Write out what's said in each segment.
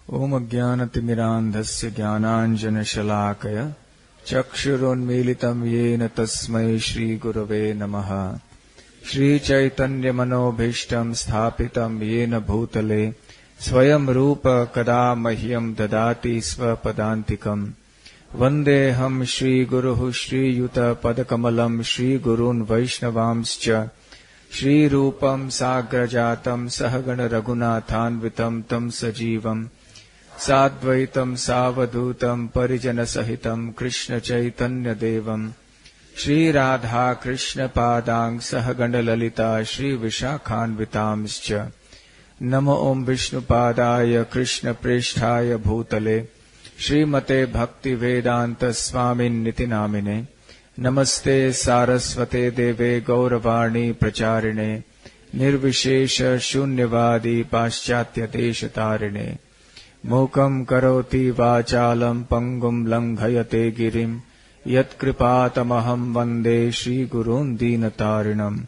ओम अज्ञानतिमिरान्धस्य ज्ञानाञ्जनशलाकया चक्षुरुन्मीलितं येन तस्मै श्रीगुरवे नमः। श्रीचैतन्यमनोभीष्टं स्थापितं येन भूतले स्वयं रूप कदा मह्यं ददाति स्वपदान्तिकम्। वन्देऽहं श्रीगुरुः श्रीयुतपदकमलं श्रीगुरून् वैष्णवांश्च श्रीरूपं साग्रजातं सहगण रघुनाथान्वितं तं सजीवम् साद्वैतं सावधूतं परिजनसहितं कृष्णचैतन्यदेवम् श्रीराधा कृष्णपादां सहगणललिता श्रीविशाखान्वितांश्च। नमो ओं विष्णुपादाय कृष्णप्रेष्ठाय भूतले श्रीमते भक्तिवेदान्त स्वामिन्निति नामिने। नमस्ते सारस्वते देवे गौरवाणी प्रचारिणे निर्विशेष शून्यवादी पाश्चात्यदेशतारिणे। मूकं करोति वाचालं पंगुं लंघयते गिरिं यत्कृपातमहं वन्दे श्रीगुरून् दीनतारिणम्।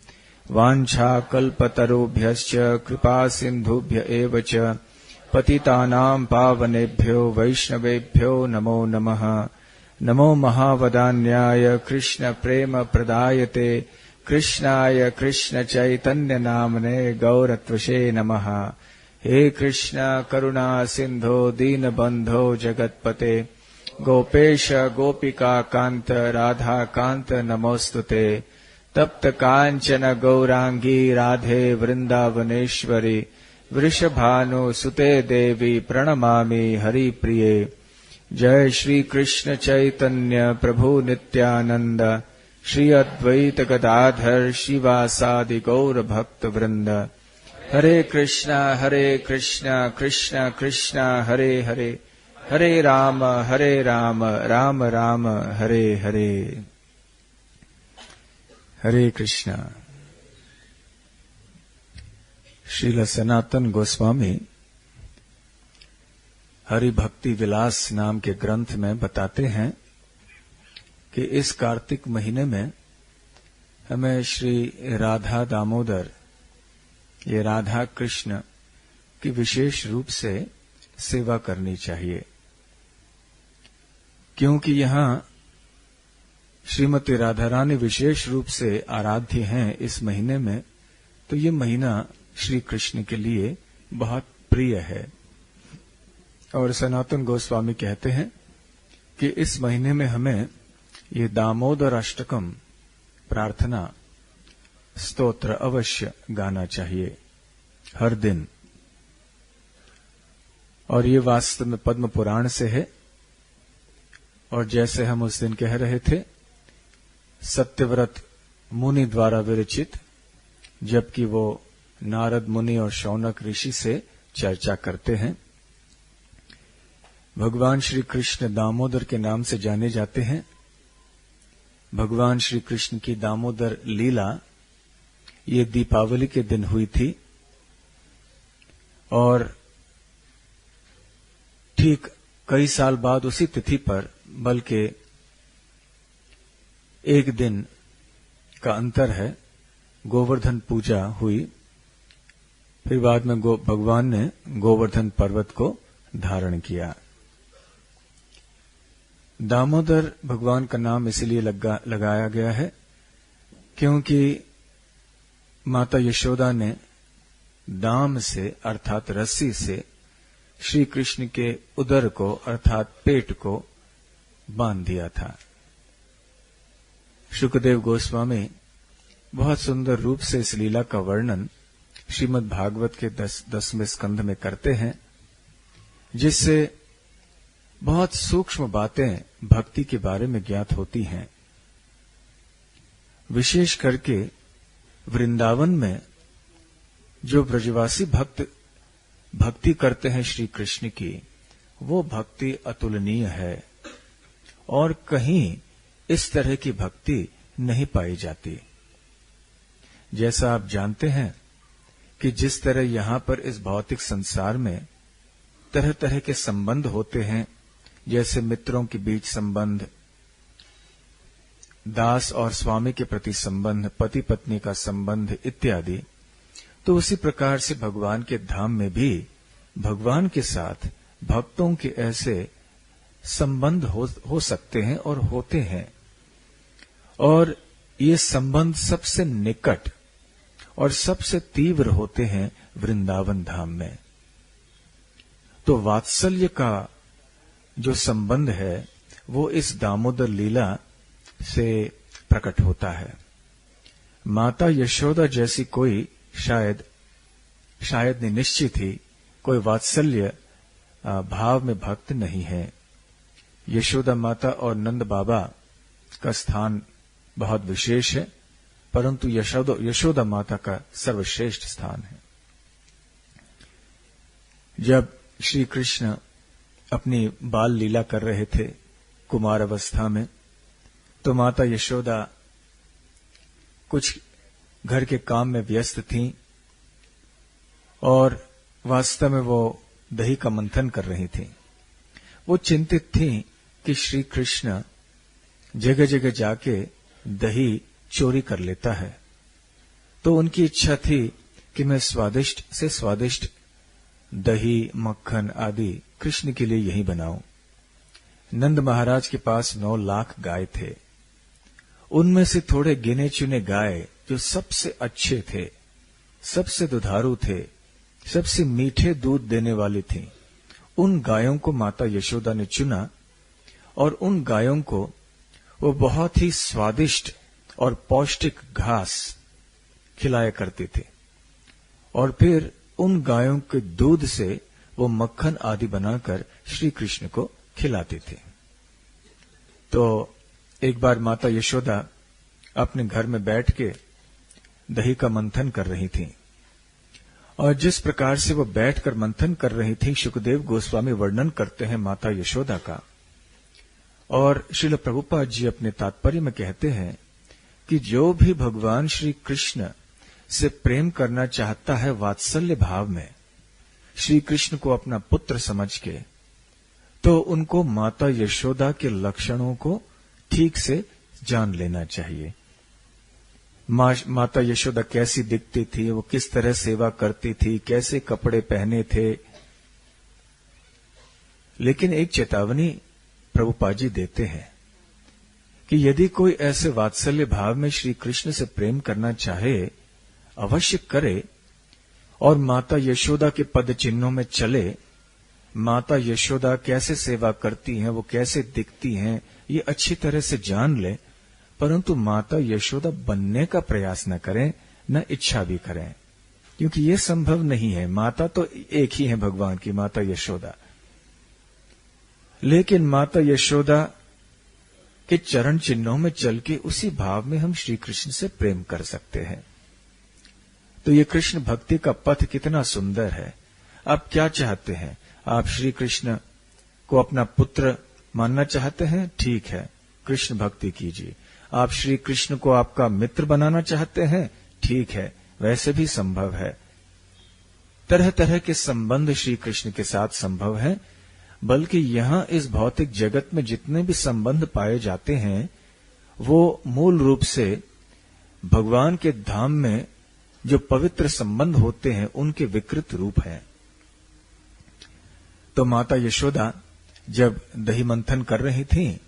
वाञ्छाकल्पतरुभ्यश्च कृपासिन्धुभ्य एव च पतितानां पावनेभ्यो वैष्णवेभ्यो नमो नमः। नमो महावदान्याय कृष्णप्रेमप्रदायते कृष्णाय कृष्णचैतन्यनाम्ने गौरत्वसे नमः। हे कृष्ण करुणा सिन्धो दीनबन्धो जगत्पते गोपेश गोपिका कान्त राधा कान्त नमोस्तुते। तप्त कांचन गौरांगी राधे वृंदावनेश्वरी वृषभानुसुते देवी प्रणमामि हरिप्रिये। जय श्री कृष्ण चैतन्य प्रभु नित्यानंद श्री अद्वैत गदाधर शिवासादि गौर भक्त वृंद। हरे कृष्णा कृष्णा कृष्णा हरे हरे हरे राम राम राम हरे हरे। हरे कृष्णा। श्रील सनातन गोस्वामी हरि भक्ति विलास नाम के ग्रंथ में बताते हैं कि इस कार्तिक महीने में हमें श्री राधा दामोदर, ये राधा कृष्ण की विशेष रूप से सेवा करनी चाहिए, क्योंकि यहाँ श्रीमती राधा रानी विशेष रूप से आराध्य हैं इस महीने में। तो ये महीना श्री कृष्ण के लिए बहुत प्रिय है। और सनातन गोस्वामी कहते हैं कि इस महीने में हमें ये दामोदर अष्टकम प्रार्थना स्तोत्र अवश्य गाना चाहिए हर दिन। और ये वास्तव में पद्म पुराण से है। और जैसे हम उस दिन कह रहे थे, सत्यव्रत मुनि द्वारा विरचित, जबकि वो नारद मुनि और शौनक ऋषि से चर्चा करते हैं। भगवान श्री कृष्ण दामोदर के नाम से जाने जाते हैं। भगवान श्री कृष्ण की दामोदर लीला ये दीपावली के दिन हुई थी। और ठीक कई साल बाद उसी तिथि पर, बल्कि एक दिन का अंतर है, गोवर्धन पूजा हुई। फिर बाद में भगवान ने गोवर्धन पर्वत को धारण किया। दामोदर भगवान का नाम इसलिए लगाया गया है क्योंकि माता यशोदा ने दाम से अर्थात रस्सी से श्री कृष्ण के उदर को अर्थात पेट को बांध दिया था। शुकदेव गोस्वामी बहुत सुंदर रूप से इस लीला का वर्णन श्रीमद् भागवत के 10वें स्कंध में करते हैं, जिससे बहुत सूक्ष्म बातें भक्ति के बारे में ज्ञात होती हैं। विशेष करके वृंदावन में जो ब्रजवासी भक्त भक्ति करते हैं श्री कृष्ण की, वो भक्ति अतुलनीय है और कहीं इस तरह की भक्ति नहीं पाई जाती। जैसा आप जानते हैं कि जिस तरह यहां पर इस भौतिक संसार में तरह तरह के संबंध होते हैं, जैसे मित्रों के बीच संबंध, दास और स्वामी के प्रति संबंध, पति पत्नी का संबंध इत्यादि, तो उसी प्रकार से भगवान के धाम में भी भगवान के साथ भक्तों के ऐसे संबंध हो सकते हैं और होते हैं, और ये संबंध सबसे निकट और सबसे तीव्र होते हैं वृंदावन धाम में। तो वात्सल्य का जो संबंध है वो इस दामोदर लीला से प्रकट होता है। माता यशोदा जैसी कोई शायद नहीं, निश्चित ही कोई वात्सल्य भाव में भक्त नहीं है। यशोदा माता और नंद बाबा का स्थान बहुत विशेष है, परंतु यशोदा माता का सर्वश्रेष्ठ स्थान है। जब श्री कृष्ण अपनी बाल लीला कर रहे थे कुमार अवस्था में, तो माता यशोदा कुछ घर के काम में व्यस्त थीं और वास्तव में वो दही का मंथन कर रही थीं। वो चिंतित थीं कि श्री कृष्ण जगह जगह जाके दही चोरी कर लेता है, तो उनकी इच्छा थी कि मैं स्वादिष्ट से स्वादिष्ट दही, मक्खन आदि कृष्ण के लिए यही बनाऊं। नंद महाराज के पास 9 लाख गाय थे। उनमें से थोड़े गिने चुने गाय जो सबसे अच्छे थे, सबसे दुधारू थे, सबसे मीठे दूध देने वाली थीं, उन गायों को माता यशोदा ने चुना और उन गायों को वो बहुत ही स्वादिष्ट और पौष्टिक घास खिलाया करते थे, और फिर उन गायों के दूध से वो मक्खन आदि बनाकर श्री कृष्ण को खिलाते थे। तो एक बार माता यशोदा अपने घर में बैठ के दही का मंथन कर रही थी, और जिस प्रकार से वो बैठकर मंथन कर रही थी, शुकदेव गोस्वामी वर्णन करते हैं माता यशोदा का। और श्रील प्रभुपाद जी अपने तात्पर्य में कहते हैं कि जो भी भगवान श्री कृष्ण से प्रेम करना चाहता है वात्सल्य भाव में, श्री कृष्ण को अपना पुत्र समझ के, तो उनको माता यशोदा के लक्षणों को ठीक से जान लेना चाहिए। माता यशोदा कैसी दिखती थी, वो किस तरह सेवा करती थी, कैसे कपड़े पहने थे। लेकिन एक चेतावनी प्रभुपाद जी देते हैं कि यदि कोई ऐसे वात्सल्य भाव में श्री कृष्ण से प्रेम करना चाहे, अवश्य करे और माता यशोदा के पद चिन्हों में चले। माता यशोदा कैसे सेवा करती हैं, वो कैसे दिखती हैं, ये अच्छी तरह से जान ले, परंतु माता यशोदा बनने का प्रयास न करें, न इच्छा भी करें, क्योंकि ये संभव नहीं है। माता तो एक ही है भगवान की, माता यशोदा। लेकिन माता यशोदा के चरण चिन्हों में चल के उसी भाव में हम श्री कृष्ण से प्रेम कर सकते हैं। तो ये कृष्ण भक्ति का पथ कितना सुंदर है। आप क्या चाहते हैं? आप श्री कृष्ण को अपना पुत्र मानना चाहते हैं? ठीक है, कृष्ण भक्ति कीजिए। आप श्री कृष्ण को आपका मित्र बनाना चाहते हैं? ठीक है, वैसे भी संभव है। तरह तरह के संबंध श्री कृष्ण के साथ संभव है। बल्कि यहां इस भौतिक जगत में जितने भी संबंध पाए जाते हैं, वो मूल रूप से भगवान के धाम में जो पवित्र संबंध होते हैं, उनके विकृत रूप हैं। तो माता यशोदा जब दही मंथन कर रही थीं,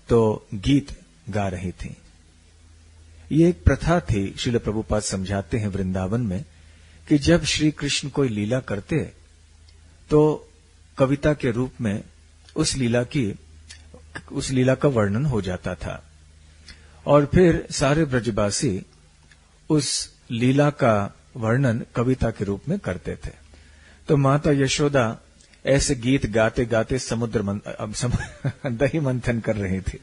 तो गीत गा रही थीं। ये एक प्रथा थी, श्रील प्रभुपाद समझाते हैं वृंदावन में, कि जब श्री कृष्ण कोई लीला करते तो कविता के रूप में उस लीला का वर्णन हो जाता था, और फिर सारे ब्रजवासी उस लीला का वर्णन कविता के रूप में करते थे। तो माता यशोदा ऐसे गीत गाते गाते दही मंथन कर रही थी।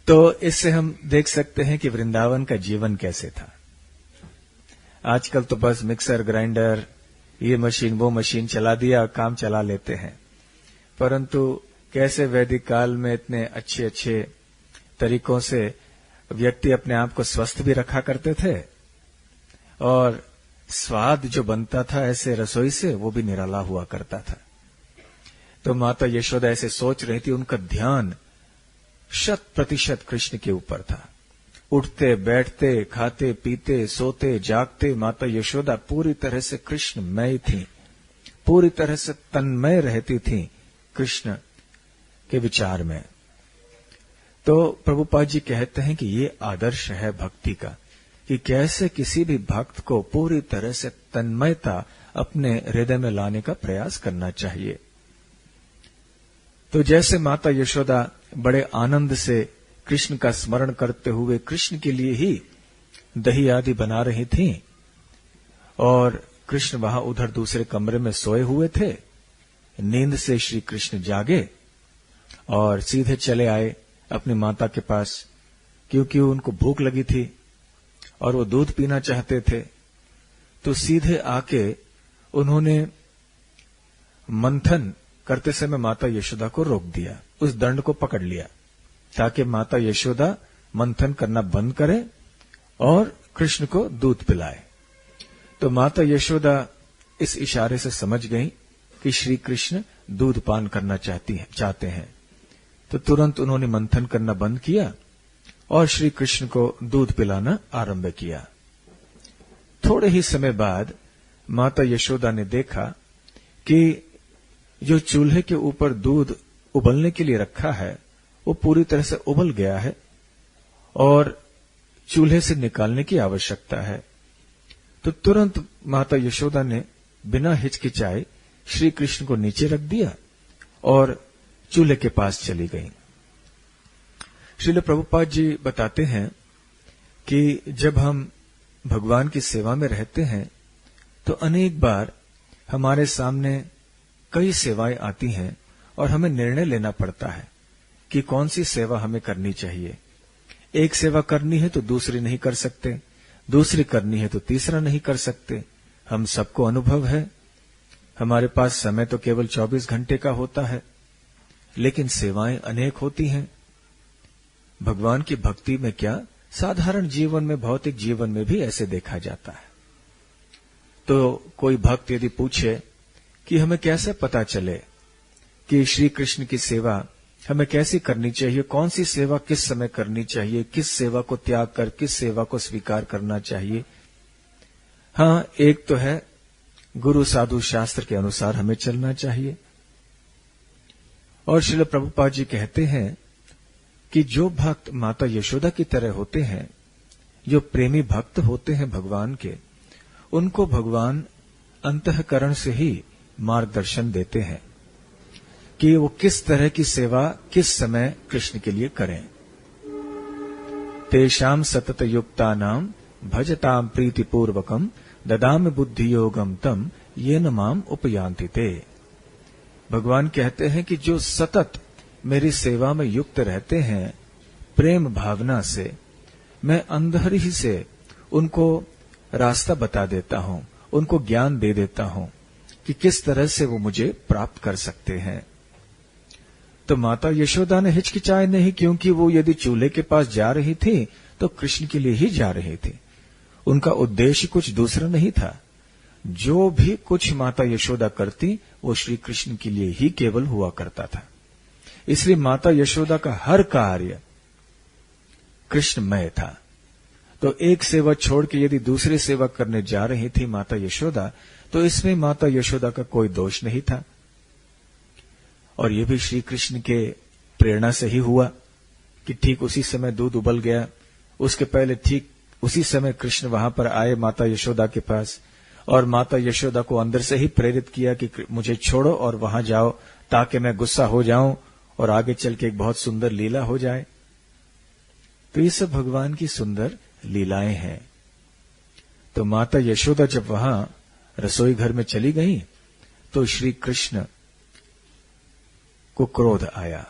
तो इससे हम देख सकते हैं कि वृंदावन का जीवन कैसे था। आजकल तो बस मिक्सर ग्राइंडर, ये मशीन वो मशीन चला दिया, काम चला लेते हैं। परंतु कैसे वैदिक काल में इतने अच्छे अच्छे तरीकों से व्यक्ति अपने आप को स्वस्थ भी रखा करते थे, और स्वाद जो बनता था ऐसे रसोई से, वो भी निराला हुआ करता था। तो माता यशोदा ऐसे सोच रही थी, उनका ध्यान 100% कृष्ण के ऊपर था। उठते बैठते, खाते पीते, सोते जागते, माता यशोदा पूरी तरह से कृष्णमय थी, पूरी तरह से तन्मय रहती थीं कृष्ण के विचार में। तो प्रभुपाद जी कहते हैं कि ये आदर्श है भक्ति का, कि कैसे किसी भी भक्त को पूरी तरह से तन्मयता अपने हृदय में लाने का प्रयास करना चाहिए। तो जैसे माता यशोदा बड़े आनंद से कृष्ण का स्मरण करते हुए कृष्ण के लिए ही दही आदि बना रही थीं, और कृष्ण वहां उधर दूसरे कमरे में सोए हुए थे। नींद से श्री कृष्ण जागे और सीधे चले आए अपनी माता के पास, क्योंकि उनको भूख लगी थी और वो दूध पीना चाहते थे। तो सीधे आके उन्होंने मंथन करते समय माता यशोदा को रोक दिया, उस दंड को पकड़ लिया, ताकि माता यशोदा मंथन करना बंद करे और कृष्ण को दूध पिलाए। तो माता यशोदा इस इशारे से समझ गई कि श्री कृष्ण दूध पान करना चाहते हैं। तो तुरंत उन्होंने मंथन करना बंद किया और श्री कृष्ण को दूध पिलाना आरंभ किया। थोड़े ही समय बाद माता यशोदा ने देखा कि जो चूल्हे के ऊपर दूध उबलने के लिए रखा है वो पूरी तरह से उबल गया है और चूल्हे से निकालने की आवश्यकता है। तो तुरंत माता यशोदा ने बिना हिचकिचाए श्री कृष्ण को नीचे रख दिया और चूल्हे के पास चली गई। श्रील प्रभुपाद जी बताते हैं कि जब हम भगवान की सेवा में रहते हैं तो अनेक बार हमारे सामने कई सेवाएं आती हैं और हमें निर्णय लेना पड़ता है कि कौन सी सेवा हमें करनी चाहिए। एक सेवा करनी है तो दूसरी नहीं कर सकते, दूसरी करनी है तो तीसरा नहीं कर सकते। हम सबको अनुभव है, हमारे पास समय तो केवल 24 घंटे का होता है, लेकिन सेवाएं अनेक होती हैं। भगवान की भक्ति में क्या, साधारण जीवन में, भौतिक जीवन में भी ऐसे देखा जाता है। तो कोई भक्त यदि पूछे कि हमें कैसे पता चले कि श्री कृष्ण की सेवा हमें कैसी करनी चाहिए, कौन सी सेवा किस समय करनी चाहिए, किस सेवा को त्याग कर किस सेवा को स्वीकार करना चाहिए। हाँ, एक तो है गुरु साधु शास्त्र के अनुसार हमें चलना चाहिए। और श्रील प्रभुपाद जी कहते हैं कि जो भक्त माता यशोदा की तरह होते हैं, जो प्रेमी भक्त होते हैं भगवान के, उनको भगवान अंतःकरण से ही मार्गदर्शन देते हैं कि वो किस तरह की सेवा किस समय कृष्ण के लिए करें। तेषाम सतत युक्तानाम भजताम प्रीतिपूर्वकम ददाम बुद्धि योगम तम येन माम उपयांति ते। भगवान कहते हैं कि जो सतत मेरी सेवा में युक्त रहते हैं प्रेम भावना से, मैं अंदर ही से उनको रास्ता बता देता हूं, उनको ज्ञान दे देता हूं कि किस तरह से वो मुझे प्राप्त कर सकते हैं। तो माता यशोदा ने हिचकिचाए नहीं, क्योंकि वो यदि चूल्हे के पास जा रही थी तो कृष्ण के लिए ही जा रही थी। उनका उद्देश्य कुछ दूसरा नहीं था। जो भी कुछ माता यशोदा करती वो श्री कृष्ण के लिए ही केवल हुआ करता था। इसलिए माता यशोदा का हर कार्य कृष्णमय था। तो एक सेवा छोड़ के यदि दूसरी सेवा करने जा रही थी माता यशोदा, तो इसमें माता यशोदा का कोई दोष नहीं था। और यह भी श्री कृष्ण के प्रेरणा से ही हुआ कि ठीक उसी समय दूध उबल गया। उसके पहले ठीक उसी समय कृष्ण वहां पर आए माता यशोदा के पास, और माता यशोदा को अंदर से ही प्रेरित किया कि मुझे छोड़ो और वहां जाओ, ताकि मैं गुस्सा हो जाऊं और आगे चल के एक बहुत सुंदर लीला हो जाए। तो ये सब भगवान की सुंदर लीलाएं हैं। तो माता यशोदा जब वहां रसोई घर में चली गई तो श्री कृष्ण को क्रोध आया,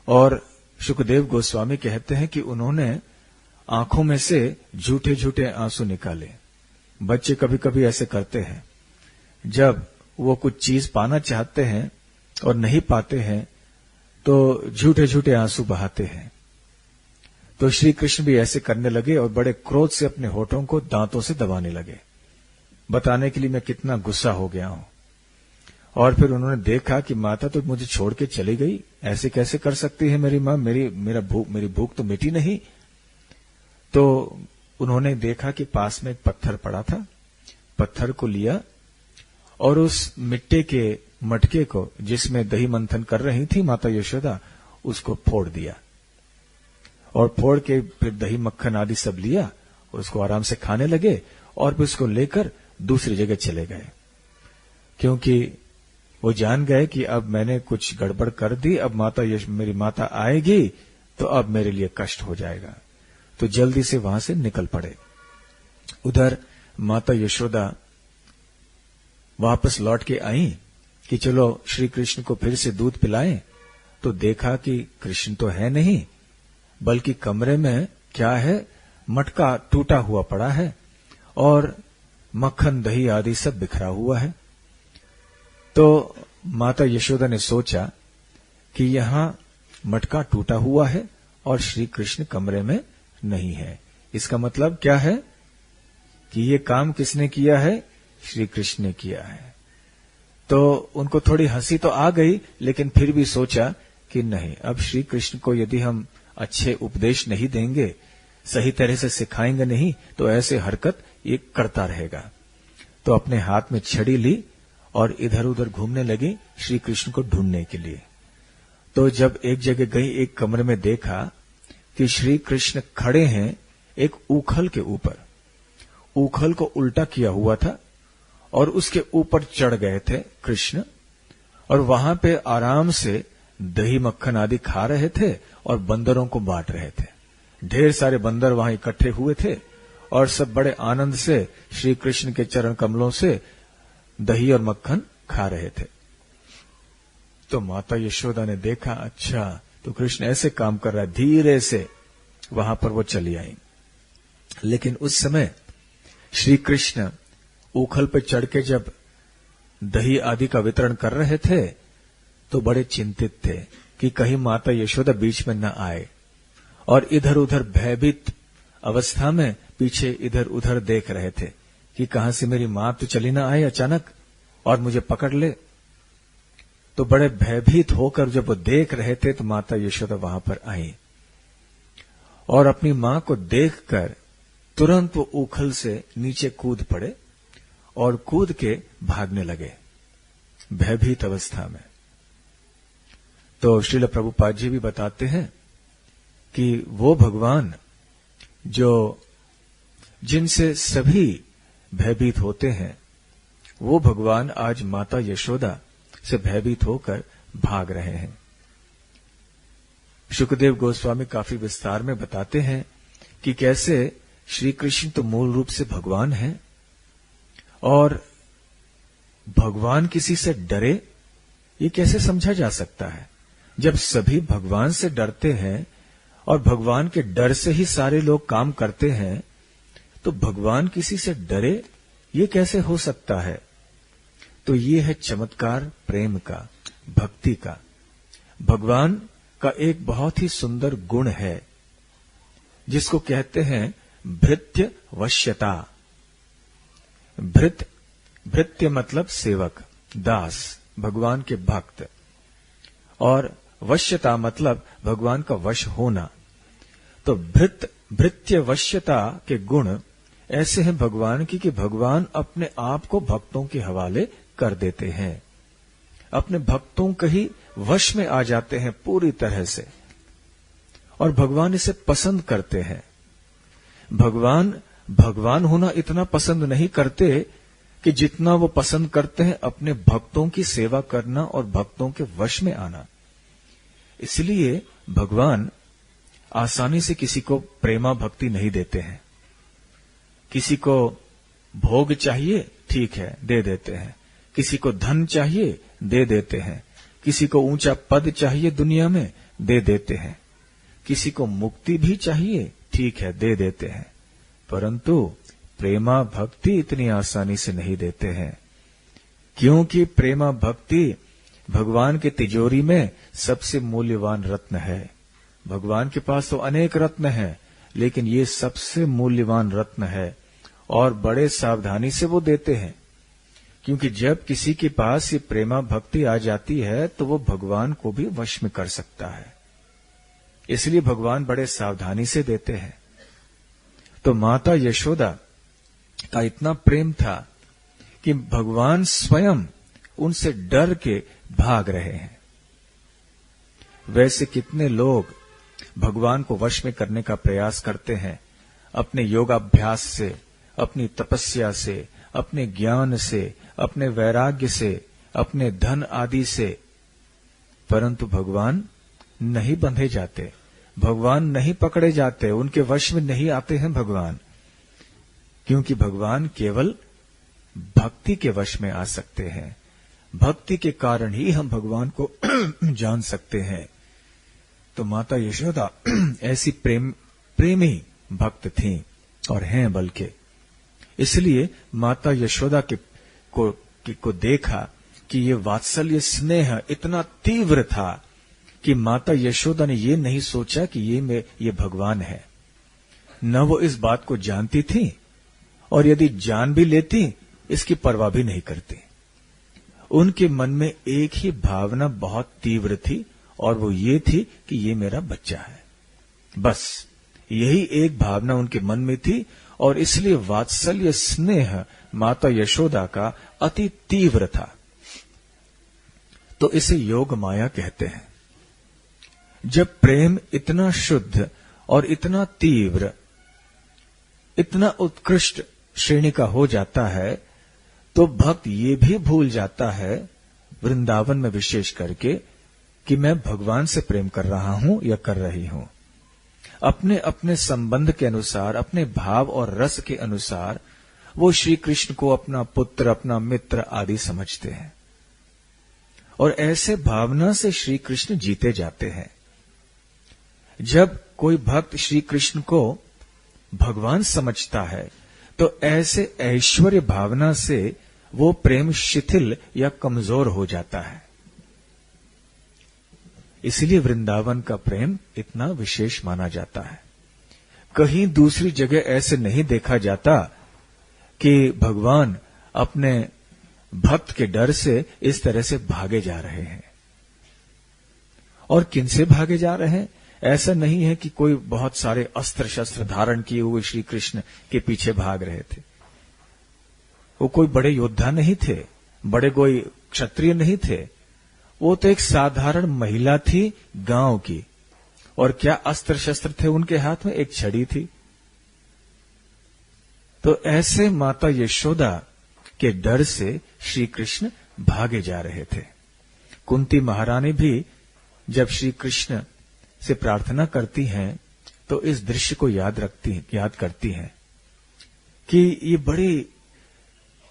और शुकदेव गोस्वामी कहते हैं कि उन्होंने आंखों में से झूठे झूठे आंसू निकाले। बच्चे कभी कभी ऐसे करते हैं, जब वो कुछ चीज पाना चाहते हैं और नहीं पाते हैं तो झूठे झूठे आंसू बहाते हैं। तो श्री कृष्ण भी ऐसे करने लगे और बड़े क्रोध से अपने होठों को दांतों से दबाने लगे, बताने के लिए मैं कितना गुस्सा हो गया हूं। और फिर उन्होंने देखा कि माता तो मुझे छोड़ के चली गई, ऐसे कैसे कर सकती है मेरी मां, मेरी भूख तो मिटी नहीं। तो उन्होंने देखा कि पास में एक पत्थर पड़ा था, पत्थर को लिया और उस मिट्टी के मटके को जिसमें दही मंथन कर रही थी माता यशोदा, उसको फोड़ दिया और फोड़ के फिर दही मक्खन आदि सब लिया और उसको आराम से खाने लगे और फिर उसको लेकर दूसरी जगह चले गए, क्योंकि वो जान गए कि अब मैंने कुछ गड़बड़ कर दी, अब मेरी माता आएगी तो अब मेरे लिए कष्ट हो जाएगा। तो जल्दी से वहां से निकल पड़े। उधर माता यशोदा वापस लौट के आई कि चलो श्री कृष्ण को फिर से दूध पिलाएं, तो देखा कि कृष्ण तो है नहीं, बल्कि कमरे में क्या है, मटका टूटा हुआ पड़ा है और मक्खन दही आदि सब बिखरा हुआ है। तो माता यशोदा ने सोचा कि यहां मटका टूटा हुआ है और श्री कृष्ण कमरे में नहीं है। इसका मतलब क्या है कि ये काम किसने किया है? श्री कृष्ण ने किया है। तो उनको थोड़ी हंसी तो आ गई, लेकिन फिर भी सोचा कि नहीं, अब श्री कृष्ण को यदि हम अच्छे उपदेश नहीं देंगे, सही तरह से सिखाएंगे नहीं, तो ऐसे हरकत ये करता रहेगा। तो अपने हाथ में छड़ी ली और इधर उधर घूमने लगी श्री कृष्ण को ढूंढने के लिए। तो जब एक जगह गई, एक कमरे में देखा कि श्री कृष्ण खड़े हैं एक ऊखल के ऊपर। ऊखल को उल्टा किया हुआ था और उसके ऊपर चढ़ गए थे कृष्ण, और वहां पे आराम से दही मक्खन आदि खा रहे थे और बंदरों को बांट रहे थे। ढेर सारे बंदर वहां इकट्ठे हुए थे और सब बड़े आनंद से श्री कृष्ण के चरण कमलों से दही और मक्खन खा रहे थे। तो माता यशोदा ने देखा, अच्छा तो कृष्ण ऐसे काम कर रहा है, धीरे से वहां पर वो चली आई। लेकिन उस समय श्री कृष्ण ऊखल पर चढ़ के जब दही आदि का वितरण कर रहे थे तो बड़े चिंतित थे कि कहीं माता यशोदा बीच में न आए, और इधर उधर भयभीत अवस्था में पीछे इधर उधर देख रहे थे कि कहां से मेरी मां तो चली ना आए अचानक और मुझे पकड़ ले। तो बड़े भयभीत होकर जब वो देख रहे थे तो माता यशोदा वहां पर आई और अपनी मां को देखकर तुरंत वो ऊखल से नीचे कूद पड़े और कूद के भागने लगे भयभीत अवस्था में। तो श्रील प्रभुपाद जी भी बताते हैं कि वो भगवान जो जिनसे सभी भयभीत होते हैं, वो भगवान आज माता यशोदा से भयभीत होकर भाग रहे हैं। शुकदेव गोस्वामी काफी विस्तार में बताते हैं कि कैसे श्री कृष्ण तो मूल रूप से भगवान हैं, और भगवान किसी से डरे ये कैसे समझा जा सकता है? जब सभी भगवान से डरते हैं और भगवान के डर से ही सारे लोग काम करते हैं, तो भगवान किसी से डरे ये कैसे हो सकता है? तो ये है चमत्कार प्रेम का, भक्ति का। भगवान का एक बहुत ही सुंदर गुण है जिसको कहते हैं भृत्य वश्यता। भृत्य मतलब सेवक, दास, भगवान के भक्त, और वश्यता मतलब भगवान का वश होना। तो भृत्य वश्यता के गुण ऐसे हैं भगवान की कि भगवान अपने आप को भक्तों के हवाले कर देते हैं, अपने भक्तों के ही वश में आ जाते हैं पूरी तरह से, और भगवान इसे पसंद करते हैं। भगवान होना इतना पसंद नहीं करते कि जितना वो पसंद करते हैं अपने भक्तों की सेवा करना और भक्तों के वश में आना। इसलिए भगवान आसानी से किसी को प्रेमा भक्ति नहीं देते हैं। किसी को भोग चाहिए, ठीक है, दे देते हैं। किसी को धन चाहिए, दे देते हैं। किसी को ऊंचा पद चाहिए दुनिया में, दे देते हैं। किसी को मुक्ति भी चाहिए, ठीक है, दे देते हैं। परंतु प्रेमा भक्ति इतनी आसानी से नहीं देते हैं, क्योंकि प्रेमा भक्ति भगवान के तिजोरी में सबसे मूल्यवान रत्न है। भगवान के पास तो अनेक रत्न हैं, लेकिन ये सबसे मूल्यवान रत्न है, और बड़े सावधानी से वो देते हैं, क्योंकि जब किसी के पास ये प्रेमा भक्ति आ जाती है तो वो भगवान को भी वश में कर सकता है। इसलिए भगवान बड़े सावधानी से देते हैं। तो माता यशोदा का इतना प्रेम था कि भगवान स्वयं उनसे डर के भाग रहे हैं। वैसे कितने लोग भगवान को वश में करने का प्रयास करते हैं अपने योगाभ्यास से, अपनी तपस्या से, अपने ज्ञान से, अपने वैराग्य से, अपने धन आदि से, परंतु भगवान नहीं बंधे जाते, भगवान नहीं पकड़े जाते, उनके वश में नहीं आते हैं भगवान, क्योंकि भगवान केवल भक्ति के वश में आ सकते हैं। भक्ति के कारण ही हम भगवान को जान सकते हैं। तो माता यशोदा ऐसी प्रेमी भक्त थीं और हैं बल्कि, इसलिए माता यशोदा को देखा कि ये वात्सल्य स्नेह इतना तीव्र था कि माता यशोदा ने ये नहीं सोचा कि ये भगवान है। न वो इस बात को जानती थी, और यदि जान भी लेती इसकी परवाह भी नहीं करती। उनके मन में एक ही भावना बहुत तीव्र थी, और वो ये थी कि ये मेरा बच्चा है। बस यही एक भावना उनके मन में थी, और इसलिए वात्सल्य स्नेह माता यशोदा का अति तीव्र था। तो इसे योग माया कहते हैं। जब प्रेम इतना शुद्ध और इतना तीव्र, इतना उत्कृष्ट श्रेणी का हो जाता है, तो भक्त ये भी भूल जाता है, वृंदावन में विशेष करके, कि मैं भगवान से प्रेम कर रहा हूं या कर रही हूं। अपने अपने संबंध के अनुसार, अपने भाव और रस के अनुसार वो श्री कृष्ण को अपना पुत्र, अपना मित्र आदि समझते हैं, और ऐसे भावना से श्री कृष्ण जीते जाते हैं। जब कोई भक्त श्री कृष्ण को भगवान समझता है, तो ऐसे ऐश्वर्य भावना से वो प्रेम शिथिल या कमजोर हो जाता है। इसलिए वृंदावन का प्रेम इतना विशेष माना जाता है। कहीं दूसरी जगह ऐसे नहीं देखा जाता कि भगवान अपने भक्त के डर से इस तरह से भागे जा रहे हैं। और किनसे भागे जा रहे हैं? ऐसा नहीं है कि कोई बहुत सारे अस्त्र शस्त्र धारण किए हुए श्री कृष्ण के पीछे भाग रहे थे। वो कोई बड़े योद्धा नहीं थे, बड़े कोई क्षत्रिय नहीं थे। वो तो एक साधारण महिला थी गांव की, और क्या अस्त्र शस्त्र थे उनके हाथ में? एक छड़ी थी। तो ऐसे माता यशोदा के डर से श्री कृष्ण भागे जा रहे थे। कुंती महारानी भी जब श्री कृष्ण से प्रार्थना करती हैं, तो इस दृश्य को याद करती हैं कि ये बड़ी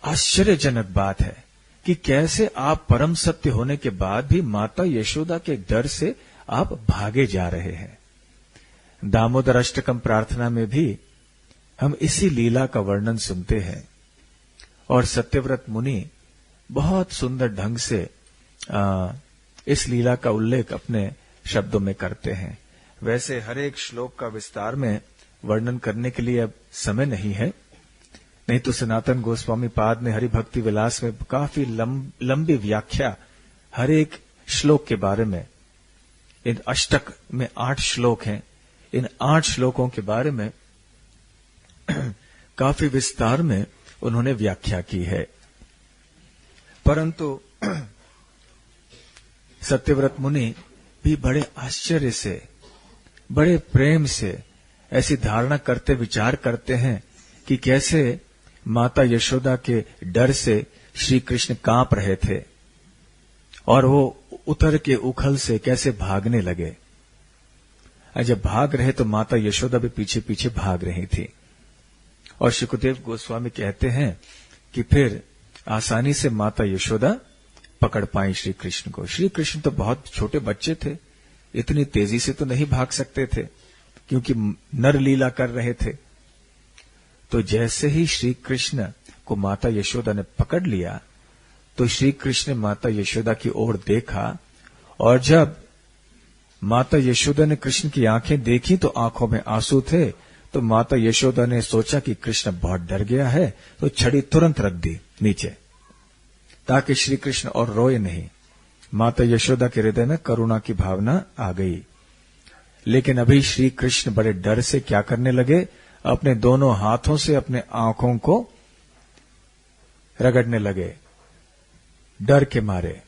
आश्चर्यजनक बात है कि कैसे आप परम सत्य होने के बाद भी माता यशोदा के डर से आप भागे जा रहे हैं। दामोदर अष्टकम प्रार्थना में भी हम इसी लीला का वर्णन सुनते हैं, और सत्यव्रत मुनि बहुत सुंदर ढंग से इस लीला का उल्लेख अपने शब्दों में करते हैं। वैसे हर एक श्लोक का विस्तार में वर्णन करने के लिए अब समय नहीं है, नहीं तो सनातन गोस्वामी पाद ने हरि भक्ति विलास में काफी लंबी व्याख्या हर एक श्लोक के बारे में, इन अष्टक में 8 श्लोक हैं, इन 8 श्लोकों के बारे में काफी विस्तार में उन्होंने व्याख्या की है। परंतु सत्यव्रत मुनि भी बड़े आश्चर्य से, बड़े प्रेम से ऐसी धारणा करते, विचार करते हैं कि कैसे माता यशोदा के डर से श्री कृष्ण कांप रहे थे, और वो उतर के उखल से कैसे भागने लगे। जब भाग रहे तो माता यशोदा भी पीछे पीछे भाग रही थी। और शुकदेव गोस्वामी कहते हैं कि फिर आसानी से माता यशोदा पकड़ पाई श्री कृष्ण को। श्री कृष्ण तो बहुत छोटे बच्चे थे, इतनी तेजी से तो नहीं भाग सकते थे, क्योंकि नर लीला कर रहे थे। तो जैसे ही श्री कृष्ण को माता यशोदा ने पकड़ लिया, तो श्री कृष्ण ने माता यशोदा की ओर देखा, और जब माता यशोदा ने कृष्ण की आंखें देखी तो आंखों में आंसू थे। तो माता यशोदा ने सोचा कि कृष्ण बहुत डर गया है, तो छड़ी तुरंत रख दी नीचे, ताकि श्री कृष्ण और रोए नहीं। माता यशोदा के हृदय में करुणा की भावना आ गई। लेकिन अभी श्री कृष्ण बड़े डर से क्या करने लगे? अपने दोनों हाथों से अपने आंखों को रगड़ने लगे डर के मारे,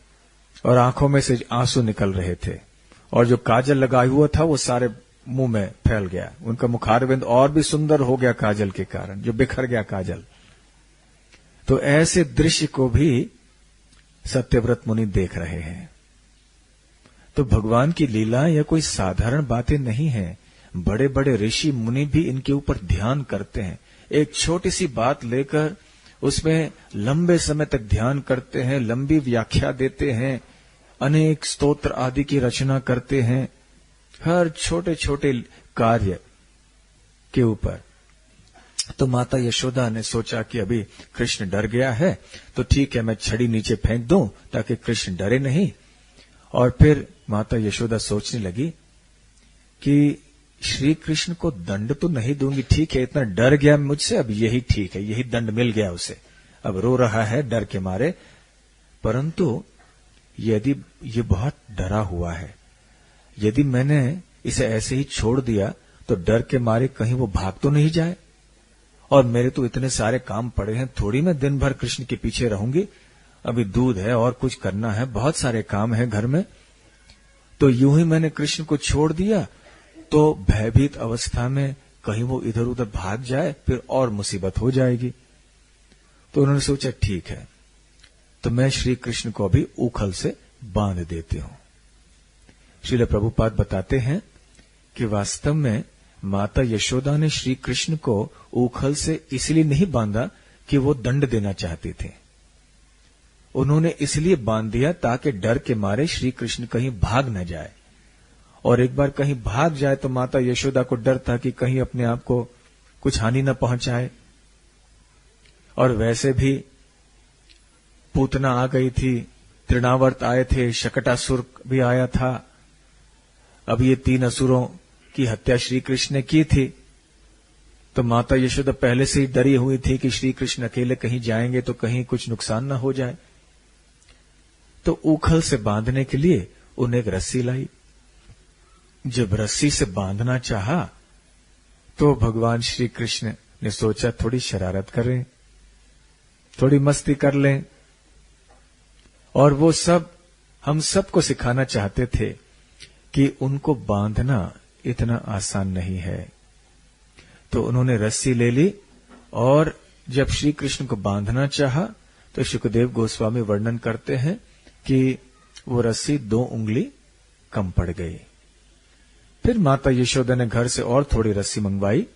और आंखों में से आंसू निकल रहे थे, और जो काजल लगाया हुआ था वो सारे मुंह में फैल गया। उनका मुखारविंद और भी सुंदर हो गया काजल के कारण, जो बिखर गया काजल। तो ऐसे दृश्य को भी सत्यव्रत मुनि देख रहे हैं। तो भगवान की लीला यह कोई साधारण बातें नहीं है। बड़े बड़े ऋषि मुनि भी इनके ऊपर ध्यान करते हैं। एक छोटी सी बात लेकर उसमें लंबे समय तक ध्यान करते हैं, लंबी व्याख्या देते हैं, अनेक स्तोत्र आदि की रचना करते हैं, हर छोटे छोटे कार्य के ऊपर। तो माता यशोदा ने सोचा कि अभी कृष्ण डर गया है, तो ठीक है, मैं छड़ी नीचे फेंक दूं ताकि कृष्ण डरे नहीं। और फिर माता यशोदा सोचने लगी कि श्री कृष्ण को दंड तो नहीं दूंगी, ठीक है, इतना डर गया मुझसे, अब यही ठीक है, यही दंड मिल गया उसे, अब रो रहा है डर के मारे। परंतु यदि ये बहुत डरा हुआ है, यदि मैंने इसे ऐसे ही छोड़ दिया तो डर के मारे कहीं वो भाग तो नहीं जाए, और मेरे तो इतने सारे काम पड़े हैं, थोड़ी मैं दिन भर कृष्ण के पीछे रहूंगी, अभी दूध है और कुछ करना है, बहुत सारे काम है घर में। तो यूं ही मैंने कृष्ण को छोड़ दिया तो भयभीत अवस्था में कहीं वो इधर उधर भाग जाए, फिर और मुसीबत हो जाएगी। तो उन्होंने सोचा ठीक है, तो मैं श्री कृष्ण को अभी ऊखल से बांध देती हूं। श्रील प्रभुपाद बताते हैं कि वास्तव में माता यशोदा ने श्री कृष्ण को ऊखल से इसलिए नहीं बांधा कि वो दंड देना चाहती थी। उन्होंने इसलिए बांध दिया ताकि डर के मारे श्री कृष्ण कहीं भाग न जाए, और एक बार कहीं भाग जाए तो माता यशोदा को डर था कि कहीं अपने आप को कुछ हानि न पहुंचाए। और वैसे भी पूतना आ गई थी, तृणावर्त आए थे, शकटासुर भी आया था। अब ये 3 असुरों की हत्या श्री कृष्ण ने की थी। तो माता यशोदा पहले से ही डरी हुई थी कि श्री कृष्ण अकेले कहीं जाएंगे तो कहीं कुछ नुकसान न हो जाए। तो ऊखल से बांधने के लिए उन्हें एक रस्सी लाई। जब रस्सी से बांधना चाहा तो भगवान श्री कृष्ण ने सोचा थोड़ी शरारत करें, थोड़ी मस्ती कर लें, और वो सब हम सबको सिखाना चाहते थे कि उनको बांधना इतना आसान नहीं है। तो उन्होंने रस्सी ले ली, और जब श्री कृष्ण को बांधना चाहा तो शुकदेव गोस्वामी वर्णन करते हैं कि वो रस्सी 2 उंगली कम पड़ गई। फिर माता यशोदा ने घर से और थोड़ी रस्सी मंगवाई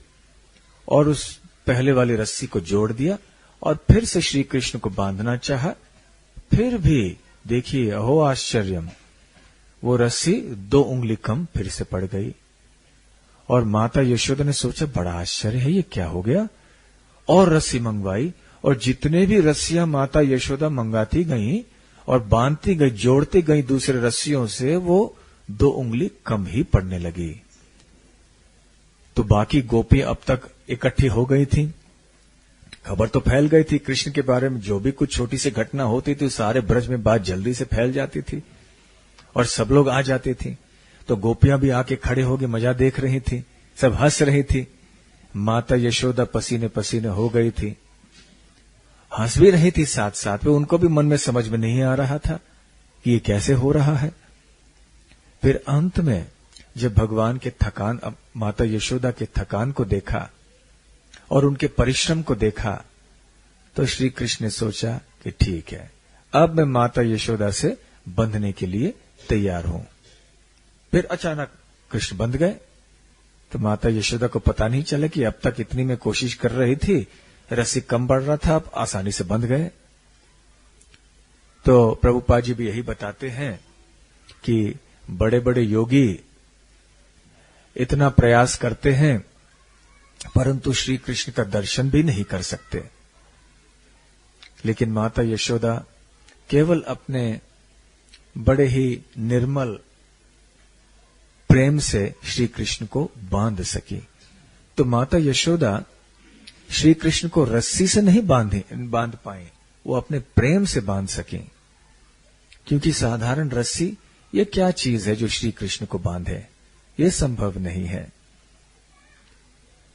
और उस पहले वाली रस्सी को जोड़ दिया, और फिर से श्री कृष्ण को बांधना चाहा। फिर भी देखिए, अहो आश्चर्यम, वो रस्सी 2 उंगली कम फिर से पड़ गई। और माता यशोदा ने सोचा बड़ा आश्चर्य है, ये क्या हो गया। और रस्सी मंगवाई, और जितने भी रस्सियां माता यशोदा मंगाती गई और बांधती गई, जोड़ती गई दूसरे रस्सियों से, वो 2 उंगली कम ही पड़ने लगी। तो बाकी गोपियां अब तक इकट्ठी हो गई थी, खबर तो फैल गई थी कृष्ण के बारे में। जो भी कुछ छोटी सी घटना होती थी सारे ब्रज में बात जल्दी से फैल जाती थी और सब लोग आ जाते थे। तो गोपियां भी आके खड़े होके मजा देख रही थी, सब हंस रही थी। माता यशोदा पसीने पसीने हो गई थी, हंस भी रही थी साथ साथ में। उनको भी मन में समझ में नहीं आ रहा था कि ये कैसे हो रहा है। फिर अंत में जब भगवान के थकान, अब माता यशोदा के थकान को देखा और उनके परिश्रम को देखा, तो श्री कृष्ण ने सोचा कि ठीक है, अब मैं माता यशोदा से बंधने के लिए तैयार हूं। फिर अचानक कृष्ण बंध गए। तो माता यशोदा को पता नहीं चला कि अब तक इतनी में कोशिश कर रही थी, रस्सी कम बढ़ रहा था, अब आसानी से बंध गए। तो प्रभुपाद जी भी यही बताते हैं कि बड़े बड़े योगी इतना प्रयास करते हैं परंतु श्री कृष्ण का दर्शन भी नहीं कर सकते, लेकिन माता यशोदा केवल अपने बड़े ही निर्मल प्रेम से श्री कृष्ण को बांध सकी। तो माता यशोदा श्री कृष्ण को रस्सी से नहीं बांध पाए, वो अपने प्रेम से बांध सके। क्योंकि साधारण रस्सी ये क्या चीज है जो श्री कृष्ण को बांधे, ये संभव नहीं है।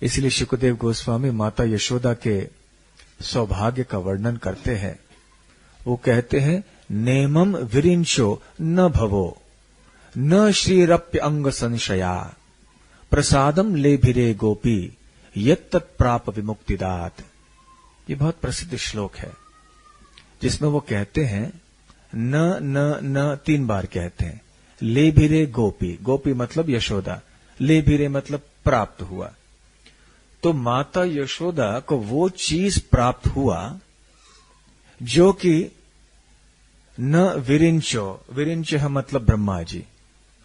इसलिए शुकदेव गोस्वामी माता यशोदा के सौभाग्य का वर्णन करते हैं। वो कहते हैं, नेमम विरिंचो न भवो न श्रीरप्य अंग संशया प्रसादम लेभिरे गोपी यत्तत् प्राप विमुक्तिदात। ये बहुत प्रसिद्ध श्लोक है जिसमें वो कहते हैं न न न 3 बार कहते हैं। लेभिरे गोपी, गोपी मतलब यशोदा, लेभिरे मतलब प्राप्त हुआ। तो माता यशोदा को वो चीज प्राप्त हुआ जो कि न विरिंचो, विरिंच मतलब ब्रह्मा जी,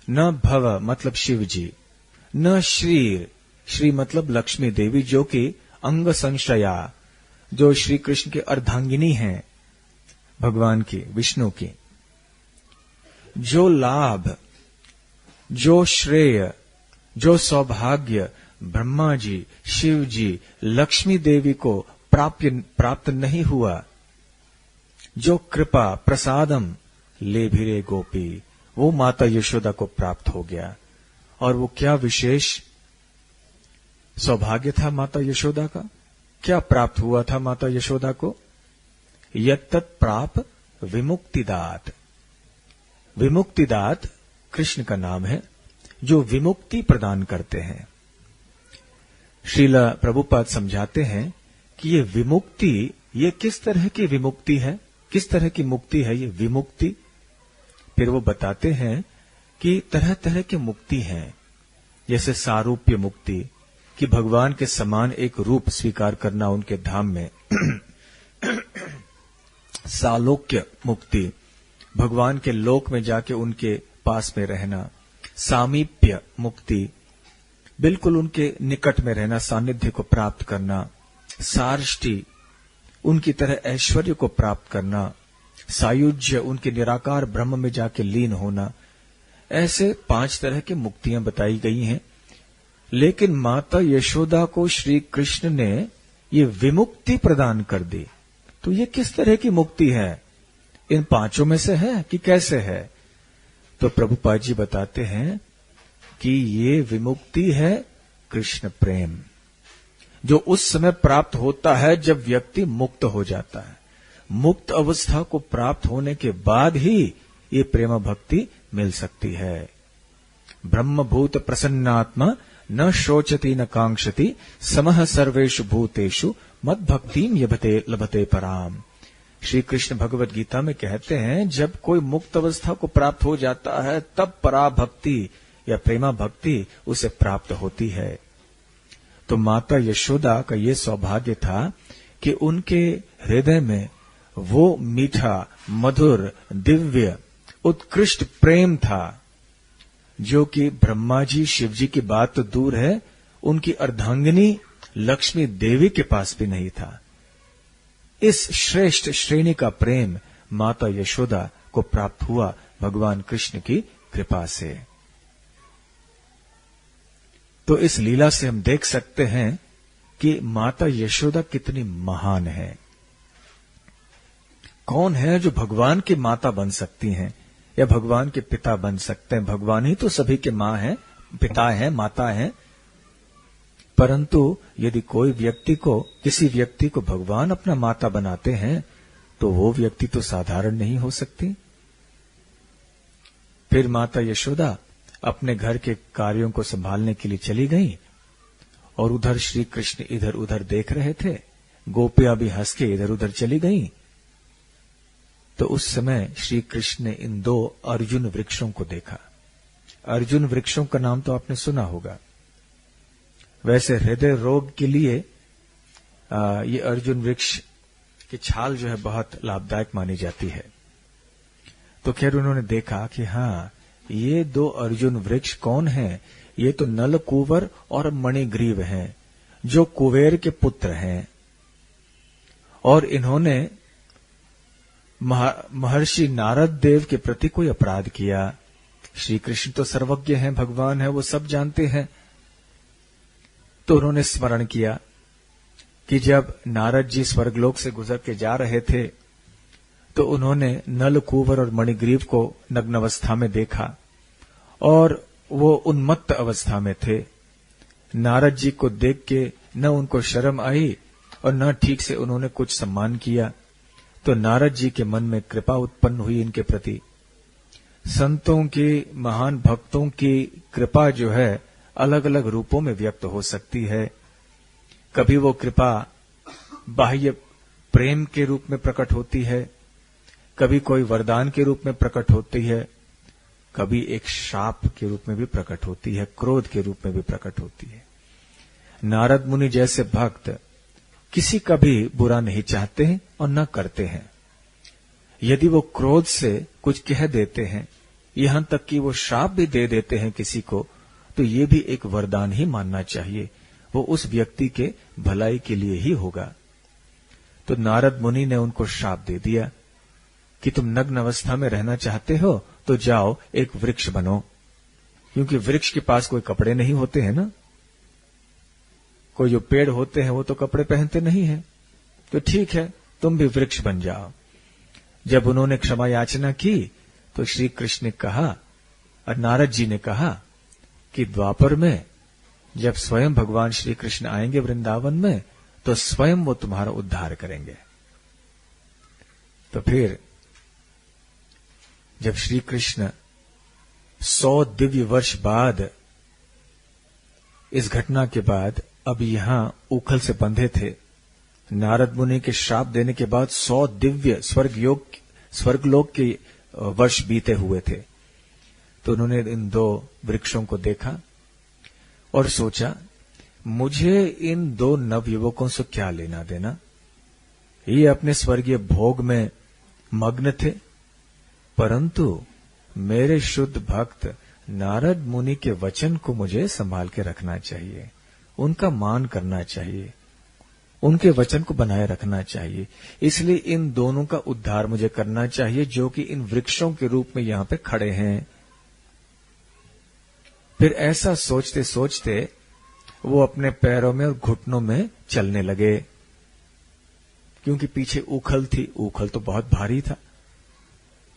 न भव मतलब शिव जी, न श्री, श्री मतलब लक्ष्मी देवी जो कि अंग संशया, जो श्री कृष्ण के अर्धांगिनी हैं भगवान की, विष्णु की। जो लाभ, जो श्रेय, जो सौभाग्य ब्रह्मा जी, शिव जी, लक्ष्मी देवी को प्राप्त नहीं हुआ, जो कृपा प्रसादम लेभिरे गोपी, वो माता यशोदा को प्राप्त हो गया। और वो क्या विशेष सौभाग्य था माता यशोदा का, क्या प्राप्त हुआ था माता यशोदा को? यत्तत् प्राप विमुक्तिदात। विमुक्तिदात कृष्ण का नाम है जो विमुक्ति प्रदान करते हैं। श्रीला प्रभुपाद समझाते हैं कि ये विमुक्ति, ये किस तरह की विमुक्ति है, किस तरह की मुक्ति है ये विमुक्ति। फिर वो बताते हैं कि तरह तरह की मुक्ति हैं, जैसे सारूप्य मुक्ति, कि भगवान के समान एक रूप स्वीकार करना उनके धाम में। सालोक्य मुक्ति, भगवान के लोक में जाके उनके पास में रहना। सामीप्य मुक्ति, बिल्कुल उनके निकट में रहना, सानिध्य को प्राप्त करना। सार्ष्टि, उनकी तरह ऐश्वर्य को प्राप्त करना। सायुज्य, उनके निराकार ब्रह्म में जाके लीन होना। ऐसे 5 तरह की मुक्तियां बताई गई हैं। लेकिन माता यशोदा को श्री कृष्ण ने ये विमुक्ति प्रदान कर दी। तो ये किस तरह की मुक्ति है? इन 5 में से है कि कैसे है? तो प्रभुपाद जी बताते हैं कि ये विमुक्ति है कृष्ण प्रेम, जो उस समय प्राप्त होता है जब व्यक्ति मुक्त हो जाता है। मुक्त अवस्था को प्राप्त होने के बाद ही ये प्रेम भक्ति मिल सकती है। ब्रह्मभूत प्रसन्नात्मा न शोचति न कांक्षति समः सर्वेषु भूतेषु मद्भक्तिम लभते पराम। श्री कृष्ण भगवत गीता में कहते हैं, जब कोई मुक्त अवस्था को प्राप्त हो जाता है तब पराभक्ति या प्रेमा भक्ति उसे प्राप्त होती है। तो माता यशोदा का ये सौभाग्य था कि उनके हृदय में वो मीठा, मधुर, दिव्य, उत्कृष्ट प्रेम था जो कि ब्रह्मा जी, शिव जी की बात तो दूर है, उनकी अर्धांगिनी लक्ष्मी देवी के पास भी नहीं था। इस श्रेष्ठ श्रेणी का प्रेम माता यशोदा को प्राप्त हुआ भगवान कृष्ण की कृपा से। तो इस लीला से हम देख सकते हैं कि माता यशोदा कितनी महान है। कौन है जो भगवान की माता बन सकती हैं या भगवान के पिता बन सकते हैं? भगवान ही तो सभी के मां हैं, पिता हैं, माता हैं। परंतु यदि कोई व्यक्ति को, किसी व्यक्ति को भगवान अपना माता बनाते हैं तो वो व्यक्ति तो साधारण नहीं हो सकती। फिर माता यशोदा अपने घर के कार्यों को संभालने के लिए चली गई और उधर श्री कृष्ण इधर उधर देख रहे थे। गोपियां भी हंस के इधर उधर चली गईं। तो उस समय श्री कृष्ण ने इन 2 अर्जुन वृक्षों को देखा। अर्जुन वृक्षों का नाम तो आपने सुना होगा। वैसे हृदय रोग के लिए ये अर्जुन वृक्ष की छाल जो है बहुत लाभदायक मानी जाती है। तो खैर उन्होंने देखा कि हाँ, ये 2 अर्जुन वृक्ष कौन हैं? ये तो नल कुंवर और मणिग्रीव हैं, जो कुबेर के पुत्र हैं। और इन्होंने महर्षि नारद देव के प्रति कोई अपराध किया। श्री कृष्ण तो सर्वज्ञ हैं, भगवान है, वो सब जानते हैं। तो उन्होंने स्मरण किया कि जब नारद जी स्वर्गलोक से गुजर के जा रहे थे तो उन्होंने नल कुंवर और मणिग्रीव को नग्न अवस्था में देखा और वो उन्मत्त अवस्था में थे। नारद जी को देख के न उनको शर्म आई और न ठीक से उन्होंने कुछ सम्मान किया, तो नारद जी के मन में कृपा उत्पन्न हुई इनके प्रति। संतों की, महान भक्तों की कृपा जो है अलग अलग रूपों में व्यक्त हो सकती है। कभी वो कृपा बाह्य प्रेम के रूप में प्रकट होती है, कभी कोई वरदान के रूप में प्रकट होती है, कभी एक शाप के रूप में भी प्रकट होती है, क्रोध के रूप में भी प्रकट होती है। नारद मुनि जैसे भक्त किसी का भी बुरा नहीं चाहते हैं और न करते हैं। यदि वो क्रोध से कुछ कह देते हैं, यहां तक कि वो श्राप भी दे देते हैं किसी को, तो ये भी एक वरदान ही मानना चाहिए, वो उस व्यक्ति के भलाई के लिए ही होगा। तो नारद मुनि ने उनको श्राप दे दिया कि तुम नग्न अवस्था में रहना चाहते हो तो जाओ एक वृक्ष बनो, क्योंकि वृक्ष के पास कोई कपड़े नहीं होते हैं ना। कोई जो पेड़ होते हैं वो तो कपड़े पहनते नहीं हैं, तो ठीक है तुम भी वृक्ष बन जाओ। जब उन्होंने क्षमा याचना की तो श्री कृष्ण ने कहा, और नारद जी ने कहा कि द्वापर में जब स्वयं भगवान श्री कृष्ण आएंगे वृंदावन में, तो स्वयं वो तुम्हारा उद्धार करेंगे। तो फिर जब श्री कृष्ण 100 दिव्य वर्ष बाद, इस घटना के बाद अब यहां उखल से बंधे थे, नारद मुनि के श्राप देने के बाद 100 दिव्य स्वर्गलोक के वर्ष बीते हुए थे, तो उन्होंने इन 2 वृक्षों को देखा और सोचा, मुझे इन 2 नवयुवकों से क्या लेना देना। ये अपने स्वर्गीय भोग में मग्न थे, परंतु मेरे शुद्ध भक्त नारद मुनि के वचन को मुझे संभाल के रखना चाहिए, उनका मान करना चाहिए, उनके वचन को बनाए रखना चाहिए। इसलिए इन दोनों का उद्धार मुझे करना चाहिए, जो कि इन वृक्षों के रूप में यहां पे खड़े हैं। फिर ऐसा सोचते सोचते वो अपने पैरों में और घुटनों में चलने लगे, क्योंकि पीछे उखल थी। उखल तो बहुत भारी था,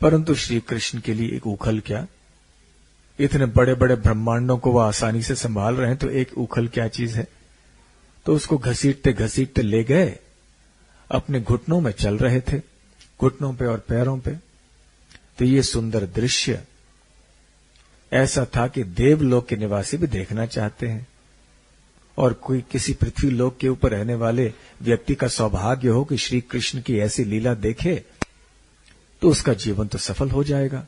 परंतु श्री कृष्ण के लिए एक उखल क्या, इतने बड़े बड़े ब्रह्मांडों को वो आसानी से संभाल रहे हैं, तो एक उखल क्या चीज है। तो उसको घसीटते घसीटते ले गए, अपने घुटनों में चल रहे थे, घुटनों पे और पैरों पे। तो ये सुंदर दृश्य ऐसा था कि देवलोक के निवासी भी देखना चाहते हैं, और कोई किसी पृथ्वी लोक के ऊपर रहने वाले व्यक्ति का सौभाग्य हो कि श्री कृष्ण की ऐसी लीला देखे, तो उसका जीवन तो सफल हो जाएगा।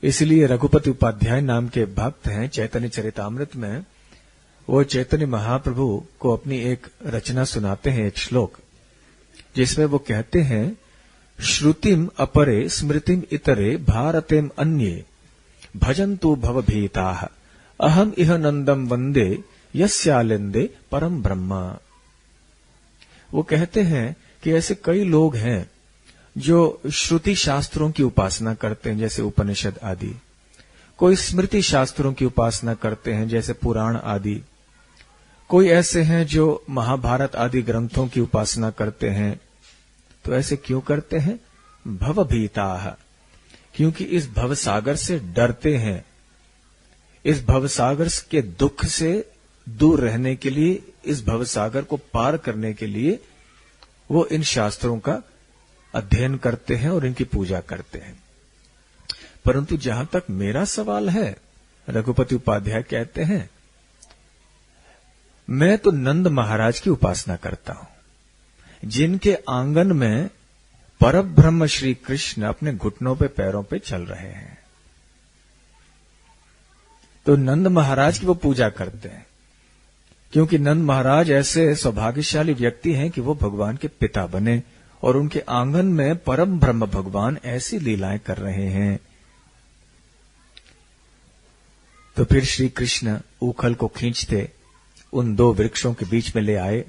इसलिए रघुपति उपाध्याय नाम के भक्त हैं, चैतन्य चरितामृत में वो चैतन्य महाप्रभु को अपनी एक रचना सुनाते हैं, एक श्लोक, जिसमें वो कहते हैं, श्रुतिम अपरे स्मृतिम इतरे भारतेम अन्ये भजन्तु भवभीताः अहम इह नंदम वंदे यस्यालिंदे परम ब्रह्मा। वो कहते हैं कि ऐसे कई लोग हैं जो श्रुति शास्त्रों की उपासना करते हैं, जैसे उपनिषद आदि, कोई स्मृति शास्त्रों की उपासना करते हैं, जैसे पुराण आदि, कोई ऐसे हैं जो महाभारत आदि ग्रंथों की उपासना करते हैं। तो ऐसे क्यों करते हैं? भवभीताः, क्योंकि इस भवसागर से डरते हैं, इस भवसागर के दुख से दूर रहने के लिए, इस भवसागर को पार करने के लिए वो इन शास्त्रों का अध्ययन करते हैं और इनकी पूजा करते हैं। परंतु जहां तक मेरा सवाल है, रघुपति उपाध्याय कहते हैं, मैं तो नंद महाराज की उपासना करता हूं, जिनके आंगन में परब्रह्म श्री कृष्ण अपने घुटनों पे पैरों पे चल रहे हैं। तो नंद महाराज की वो पूजा करते हैं, क्योंकि नंद महाराज ऐसे सौभाग्यशाली व्यक्ति हैं कि वो भगवान के पिता बने, और उनके आंगन में परम ब्रह्म भगवान ऐसी लीलाएं कर रहे हैं। तो फिर श्री कृष्ण उखल को खींचते उन 2 वृक्षों के बीच में ले आए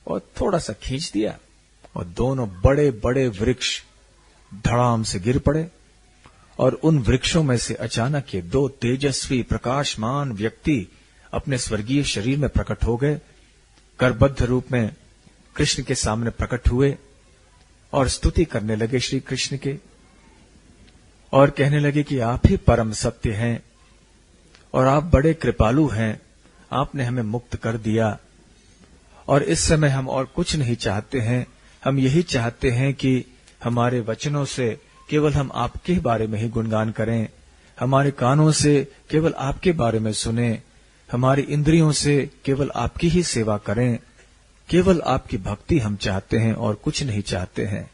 और थोड़ा सा खींच दिया, और दोनों बड़े बड़े वृक्ष धड़ाम से गिर पड़े, और उन वृक्षों में से अचानक ये 2 तेजस्वी प्रकाशमान व्यक्ति अपने स्वर्गीय शरीर में प्रकट हो गए, करबद्ध रूप में कृष्ण के सामने प्रकट हुए और स्तुति करने लगे श्री कृष्ण के, और कहने लगे कि आप ही परम सत्य हैं और आप बड़े कृपालु हैं, आपने हमें मुक्त कर दिया, और इस समय हम और कुछ नहीं चाहते हैं। हम यही चाहते हैं कि हमारे वचनों से केवल हम आपके बारे में ही गुणगान करें, हमारे कानों से केवल आपके बारे में सुने, हमारी इंद्रियों से केवल आपकी ही सेवा करें। केवल आपकी भक्ति हम चाहते हैं और कुछ नहीं चाहते हैं।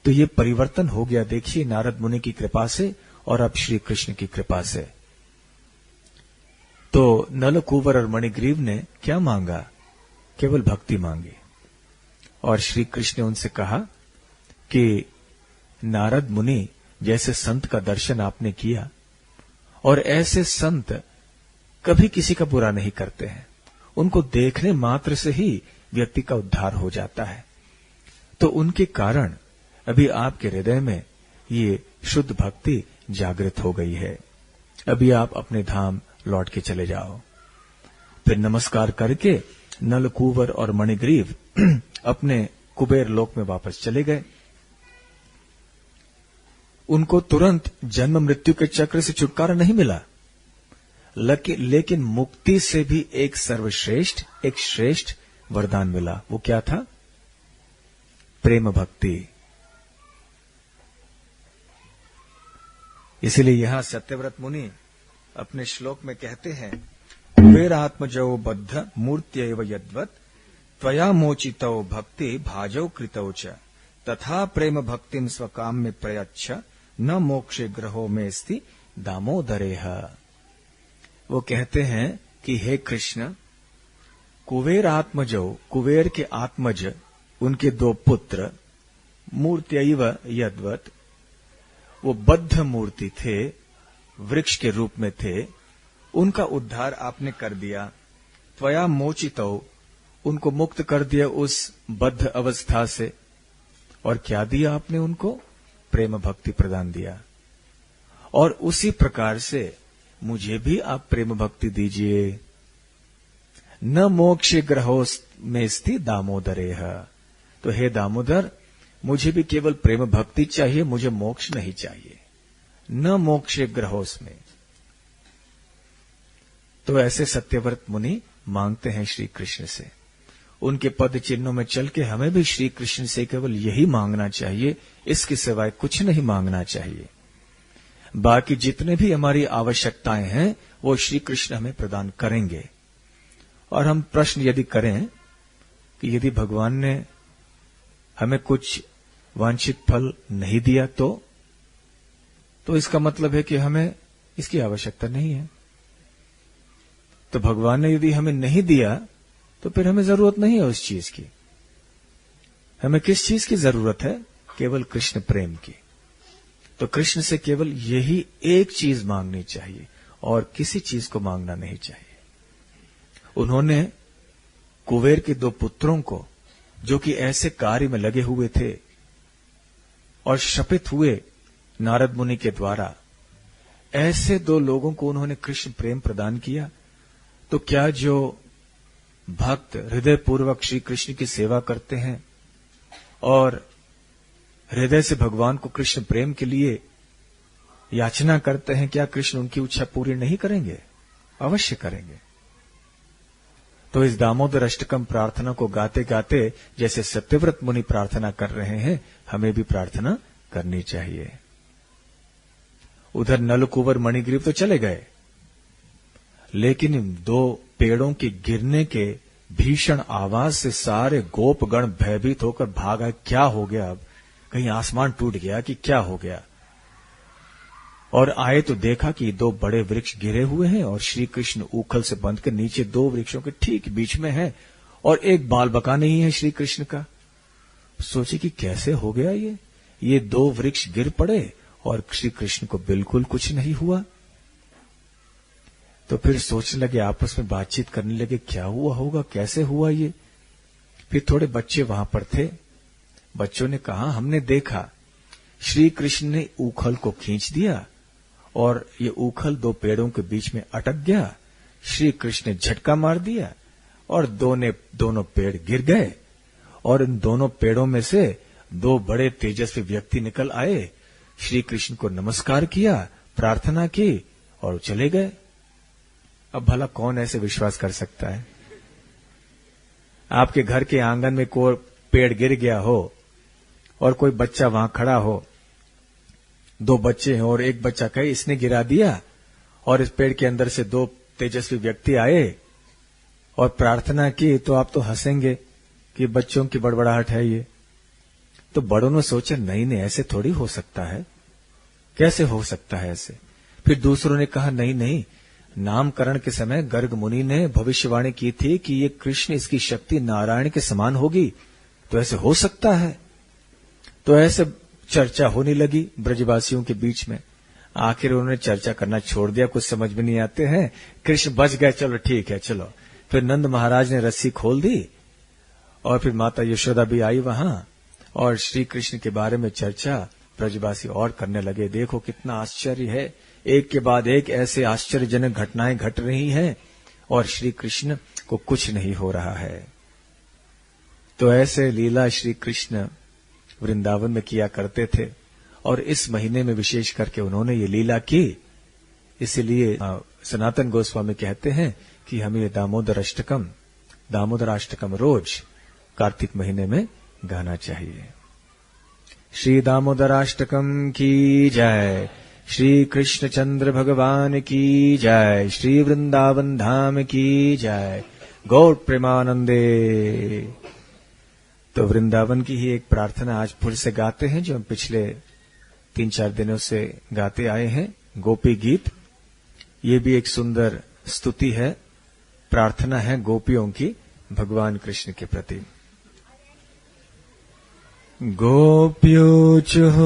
तो ये परिवर्तन हो गया, देखिए, नारद मुनि की कृपा से और अब श्री कृष्ण की कृपा से। तो नलकूवर और मणिग्रीव ने क्या मांगा? केवल भक्ति मांगी। और श्री कृष्ण ने उनसे कहा कि नारद मुनि जैसे संत का दर्शन आपने किया, और ऐसे संत कभी किसी का बुरा नहीं करते हैं, उनको देखने मात्र से ही व्यक्ति का उद्धार हो जाता है। तो उनके कारण अभी आपके हृदय में ये शुद्ध भक्ति जागृत हो गई है। अभी आप अपने धाम लौट के चले जाओ। फिर नमस्कार करके नलकूवर और मणिग्रीव अपने कुबेर लोक में वापस चले गए। उनको तुरंत जन्म मृत्यु के चक्र से छुटकारा नहीं मिला, लेकिन मुक्ति से भी एक सर्वश्रेष्ठ, एक श्रेष्ठ वरदान मिला। वो क्या था? प्रेम भक्ति। इसलिए यहां सत्यव्रत मुनि अपने श्लोक में कहते हैं, कुबेरात्मजो बद्ध मूर्त्यैव यद्वत् त्वया मोचितो भक्ति भाजौ कृतौ च तथा प्रेम भक्तिम स्वकाम्य प्रयच्छ न मोक्षे ग्रहो में स्ति दामोदरेह। वो कहते हैं कि हे कृष्ण, कुबेर आत्मजो, कुबेर के आत्मज, उनके दो पुत्र, मूर्त्यैव यद्वत्, वो बद्ध मूर्ति थे, वृक्ष के रूप में थे, उनका उद्धार आपने कर दिया। त्वया मोचितो, उनको मुक्त कर दिया उस बद्ध अवस्था से। और क्या दिया आपने उनको? प्रेम भक्ति प्रदान दिया। और उसी प्रकार से मुझे भी आप प्रेम भक्ति दीजिए। न मोक्ष ग्रहो में स्थित दामोदरेह। तो हे दामोदर, मुझे भी केवल प्रेम भक्ति चाहिए, मुझे मोक्ष नहीं चाहिए। न मोक्ष ग्रहोस में। तो ऐसे सत्यव्रत मुनि मांगते हैं श्री कृष्ण से। उनके पद चिन्हों में चल के हमें भी श्री कृष्ण से केवल यही मांगना चाहिए, इसके सिवाय कुछ नहीं मांगना चाहिए। बाकी जितने भी हमारी आवश्यकताएं हैं वो श्री कृष्ण हमें प्रदान करेंगे। और हम प्रश्न यदि करें कि यदि भगवान ने हमें कुछ वांछित फल नहीं दिया तो इसका मतलब है कि हमें इसकी आवश्यकता नहीं है। तो भगवान ने यदि हमें नहीं दिया तो फिर हमें जरूरत नहीं है उस चीज की। हमें किस चीज की जरूरत है? केवल कृष्ण प्रेम की। तो कृष्ण से केवल यही एक चीज मांगनी चाहिए और किसी चीज को मांगना नहीं चाहिए। उन्होंने कुबेर के दो पुत्रों को, जो कि ऐसे कार्य में लगे हुए थे और शपित हुए नारद मुनि के द्वारा, ऐसे दो लोगों को उन्होंने कृष्ण प्रेम प्रदान किया। तो क्या जो भक्त हृदय पूर्वक श्री कृष्ण की सेवा करते हैं और हृदय से भगवान को कृष्ण प्रेम के लिए याचना करते हैं, क्या कृष्ण उनकी इच्छा पूरी नहीं करेंगे? अवश्य करेंगे। तो इस दामोदर अष्टकम प्रार्थना को गाते गाते जैसे सत्यव्रत मुनि प्रार्थना कर रहे हैं, हमें भी प्रार्थना करनी चाहिए। उधर नलकूवर मणिग्रीव तो चले गए, लेकिन दो पेड़ों के गिरने के भीषण आवाज से सारे गोपगण भयभीत होकर भागा। क्या हो गया? अब कहीं आसमान टूट गया कि क्या हो गया? और आए तो देखा कि दो बड़े वृक्ष गिरे हुए हैं और श्री कृष्ण ऊखल से बंध कर नीचे दो वृक्षों के ठीक बीच में है और एक बाल बका नहीं है श्री कृष्ण का। सोचे कि कैसे हो गया ये दो वृक्ष गिर पड़े और श्री कृष्ण को बिल्कुल कुछ नहीं हुआ। तो फिर सोचने लगे, आपस में बातचीत करने लगे, क्या हुआ होगा, कैसे हुआ ये। फिर थोड़े बच्चे वहां पर थे। बच्चों ने कहा, हमने देखा श्री कृष्ण ने ऊखल को खींच दिया और ये ऊखल दो पेड़ों के बीच में अटक गया। श्री कृष्ण ने झटका मार दिया और दोनों पेड़ गिर गए और इन दोनों पेड़ों में से दो बड़े तेजस्वी व्यक्ति निकल आए, श्री कृष्ण को नमस्कार किया, प्रार्थना की और चले गए। अब भला कौन ऐसे विश्वास कर सकता है? आपके घर के आंगन में कोई पेड़ गिर गया हो और कोई बच्चा वहां खड़ा हो, दो बच्चे हैं और एक बच्चा कहे इसने गिरा दिया, और इस पेड़ के अंदर से दो तेजस्वी व्यक्ति आए और प्रार्थना की, तो आप तो हंसेंगे कि बच्चों की बड़बड़ाहट है ये। तो बड़ों ने सोचा नहीं नहीं, ऐसे थोड़ी हो सकता है, कैसे हो सकता है ऐसे। फिर दूसरों ने कहा नहीं नहीं, नामकरण के समय गर्ग मुनि ने भविष्यवाणी की थी कि ये कृष्ण, इसकी शक्ति नारायण के समान होगी, तो ऐसे हो सकता है। तो ऐसे चर्चा होने लगी ब्रजवासियों के बीच में। आखिर उन्होंने चर्चा करना छोड़ दिया, कुछ समझ में नहीं आते हैं, कृष्ण बच गए, चलो ठीक है चलो। फिर नंद महाराज ने रस्सी खोल दी और फिर माता यशोदा भी आई वहां, और श्री कृष्ण के बारे में चर्चा ब्रजवासी और करने लगे। देखो कितना आश्चर्य है, एक के बाद एक ऐसे आश्चर्यजनक घटनाएं घट रही हैं और श्री कृष्ण को कुछ नहीं हो रहा है। तो ऐसे लीला श्री कृष्ण वृंदावन में किया करते थे, और इस महीने में विशेष करके उन्होंने ये लीला की। इसीलिए सनातन गोस्वामी कहते हैं कि हमें ये दामोदराष्टकम रोज कार्तिक महीने में गाना चाहिए। श्री दामोदराष्टकम की जय, श्री कृष्ण चंद्र भगवान की जय, श्री वृंदावन धाम की जय, गौर प्रेमानंदे। तो वृंदावन की ही एक प्रार्थना आज फिर से गाते हैं, जो हम पिछले 3-4 दिनों से गाते आए हैं, गोपी गीत। ये भी एक सुंदर स्तुति है, प्रार्थना है गोपियों की भगवान कृष्ण के प्रति। गोप्योचुः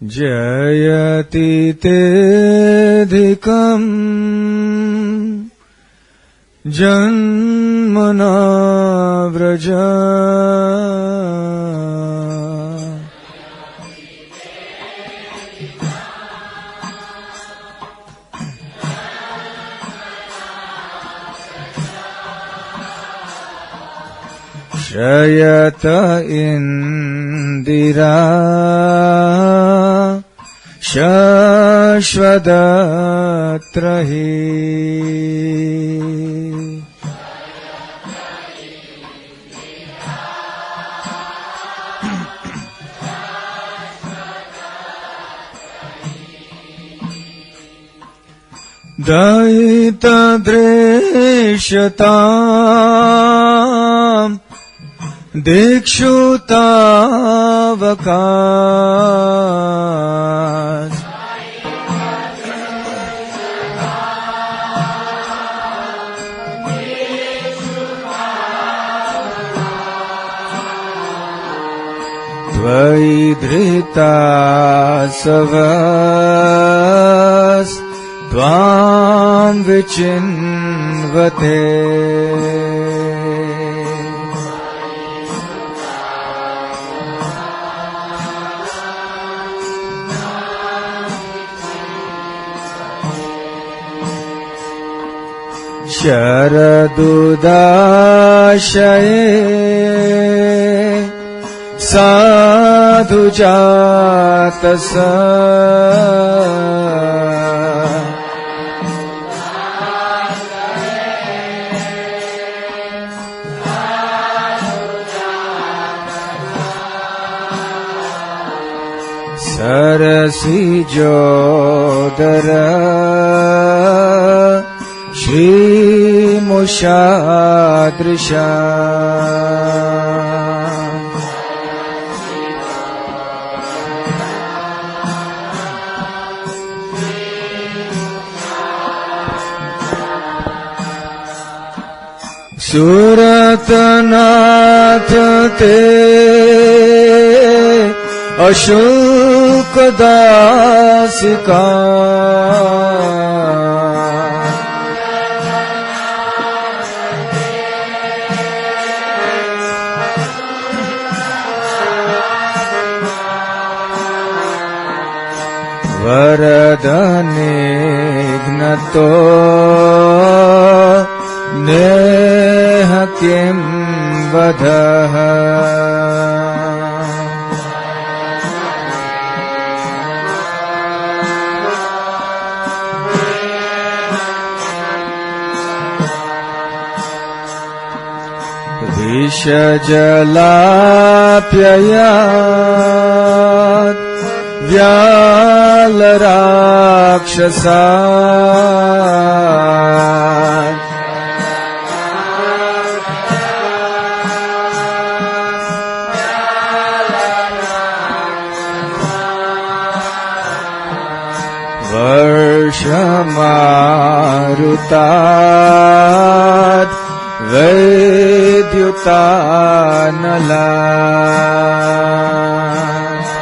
जयति तेऽधिकम् जन्मना व्रज। शयत इंदिरा शश्वदत्रहि। दयितदृश्यताम् दिक्षुतावकाश। त्वयि धृता सवस् त्वां विचिन्वते। शरदुदाशये साधुजातस। सरसिजोदर श्रीमुषादृशा। सुरतनाथ ते अशोकदासिका। वरदनिघ्नतो नेह किं वदः। जलाप्ययात् व्यालराक्षसात् वर्षमारुतात् वैद्युतानलात्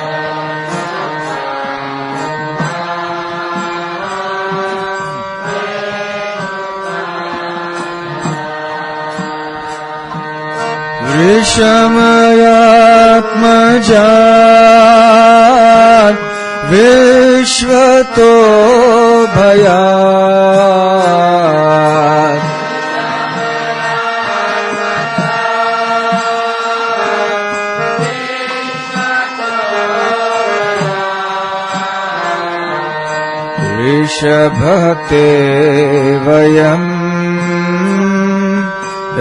वृषमयात्मजात् विश्वतो भयात् ऋषभते वयम्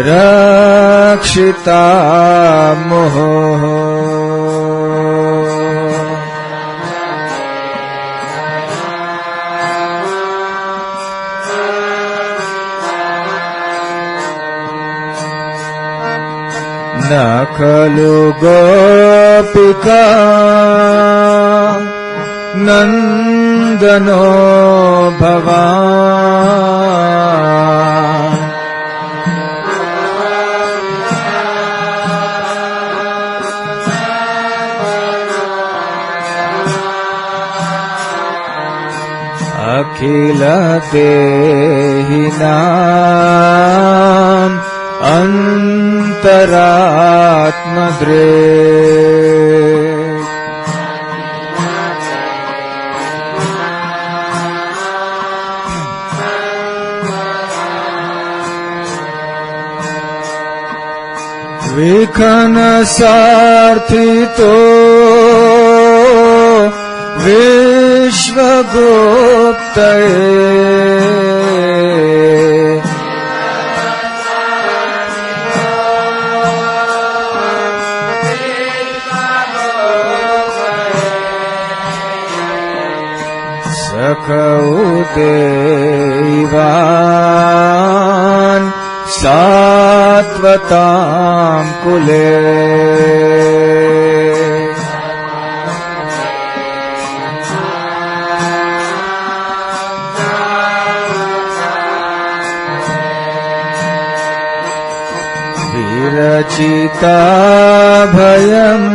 रक्षिता मुहुः न खलु गोपिका नन्दनो भवान् अखिल देहिनाम् अन्तरात्मदृक् विखनसार्थितो विश्वगुप्तये सखौदेवान् सात्वतां कुले विरचिता भयम्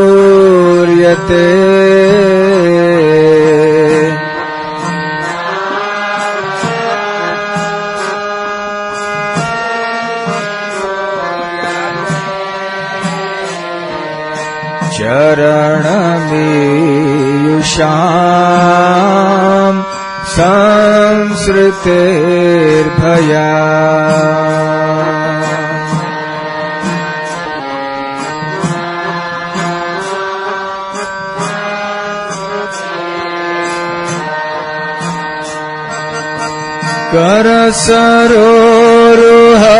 वृष्णिधूर्यते चरणमीयुषाम् संसृतेर्भया करसरोरुहा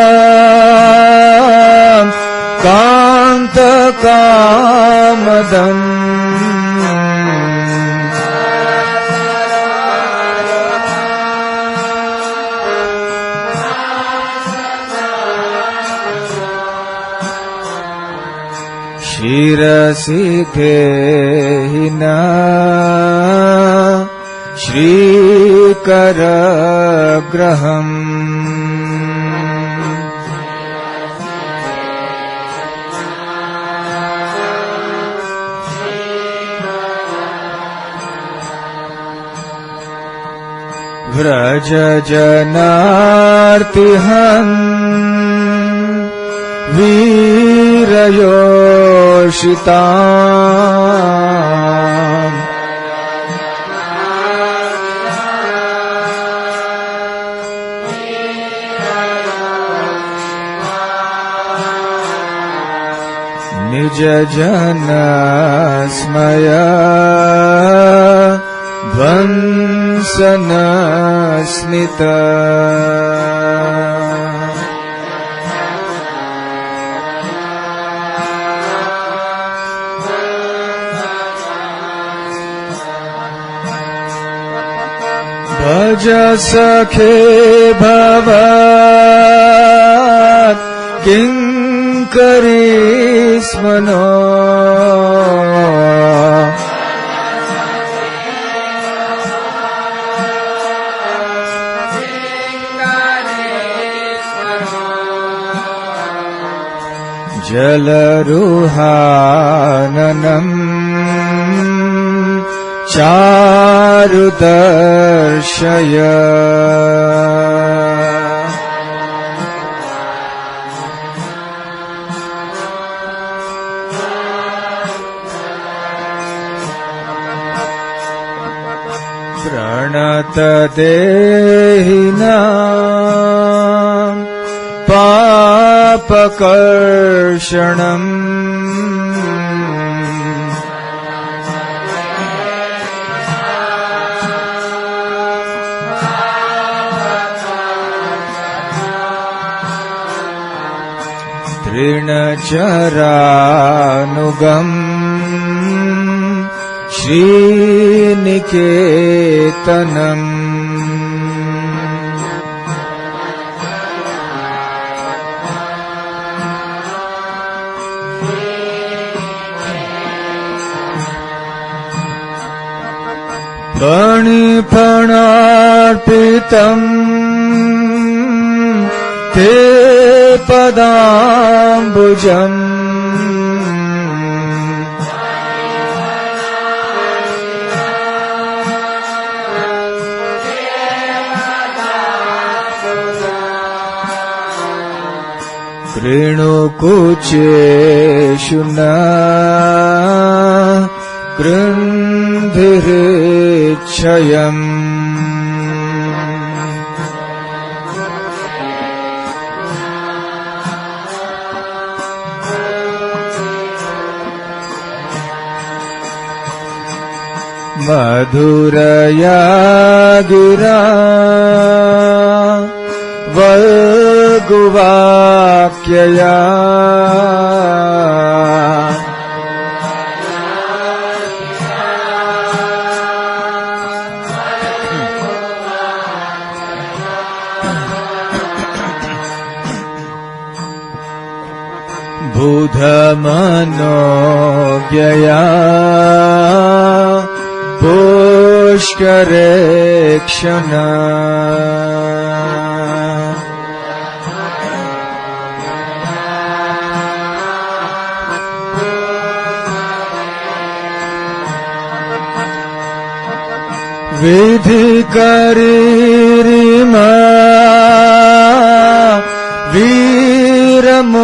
कान्तकामदम् शिरसि देहिना श्रीकरग्रहम् व्रजजनार्तिहन् वीरयोषिताम् निजजनस्मय ध्वंसनस्मिता सखे भवत् किङ्करी स्मनो जलरुहाननम् चारुदर्शय प्रणतदेहिनां पापकर्षणम् तृणचरानुगम् श्रीनिकेतनम् फणिफणार्पितम् ते पदाम्बुजम् कृणुकुचेषु न कृन्धिरेच्छयम् मधुरया गिरा वर्गुवाक्यया बुधमनोज्ञया पुष्करेक्षणा विधिकरीरिमा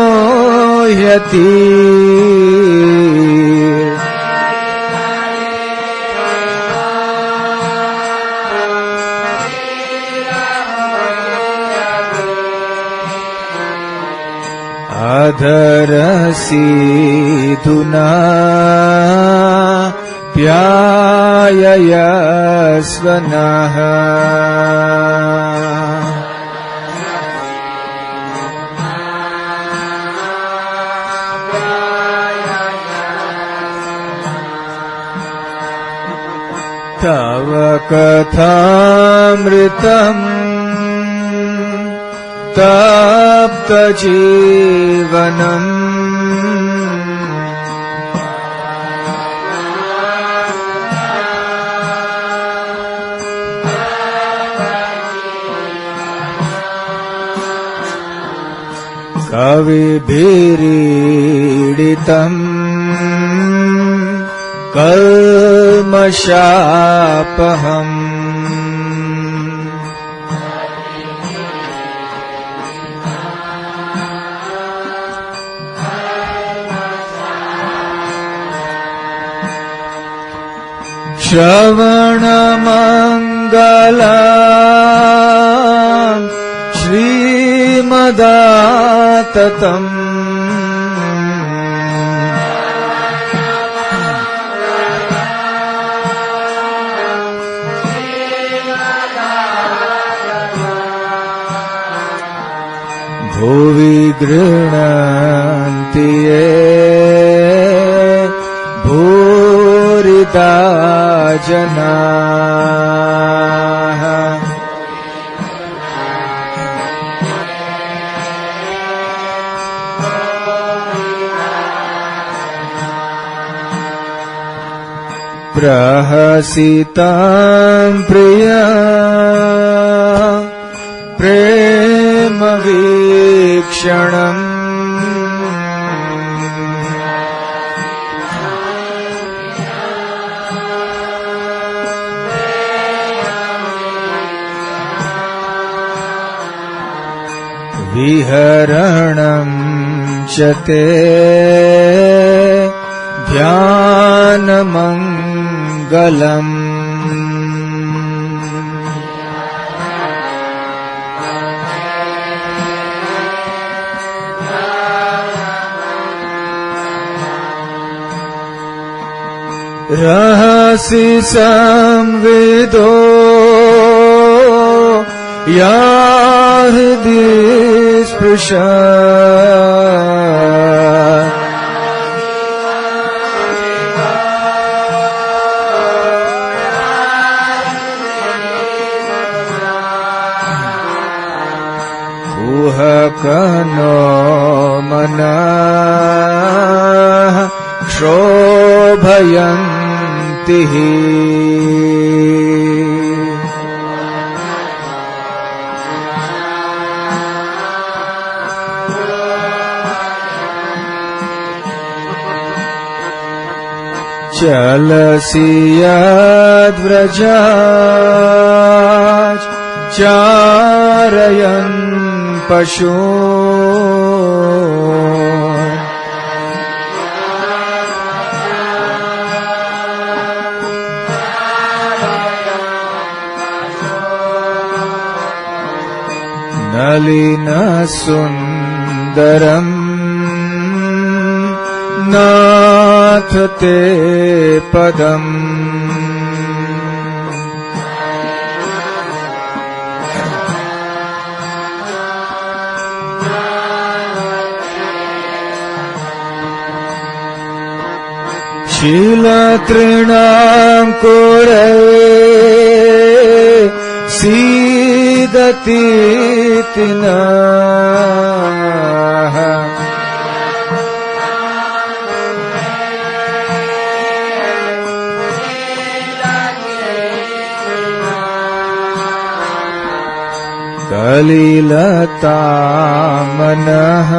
वीरमोह्यति अधरसीधुना प्याययस्वनः तव कथामृतम् तप्तजीवनम् कविभिरीडितम् कल्मषापहम् श्रवणमङ्गलम् श्रीमदाततम् भुवि गृह्णन्ति ये भूरिदा जनाः प्रहसितं प्रिया प्रेम वीक्षणम् विहरणं च ते ध्यानमङ्गलम् रहसि संविदो या हृदि स्पृशात् कुहकनो मनः क्षोभयन्ति चलसि यद्व्रजात् चारयन् पशून् नलिनसुन्दरम् नाथ ते पदम् शीलतृणां कुरे सीदतीति नः कलिलता मनः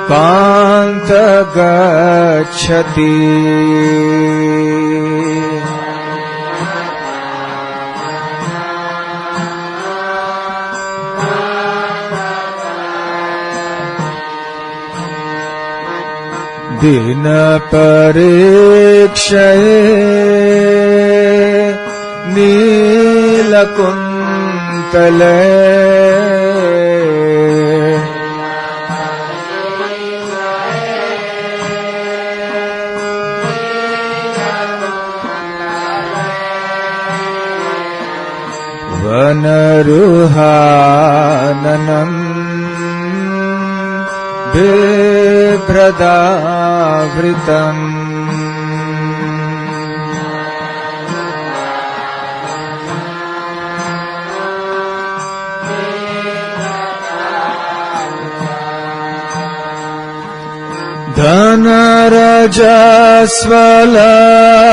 कान्त गच्छति दिन परीक्षये नीलकुन्तले वनरुहाननम् बिभ्रदावृतम्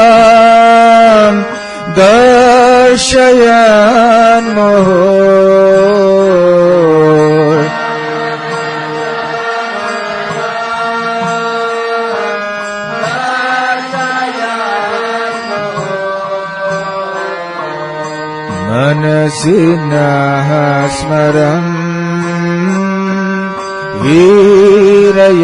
धनरजस्वलम् दर्शयन् मुहुः मनसि नः स्मरन् वीरयच्छसि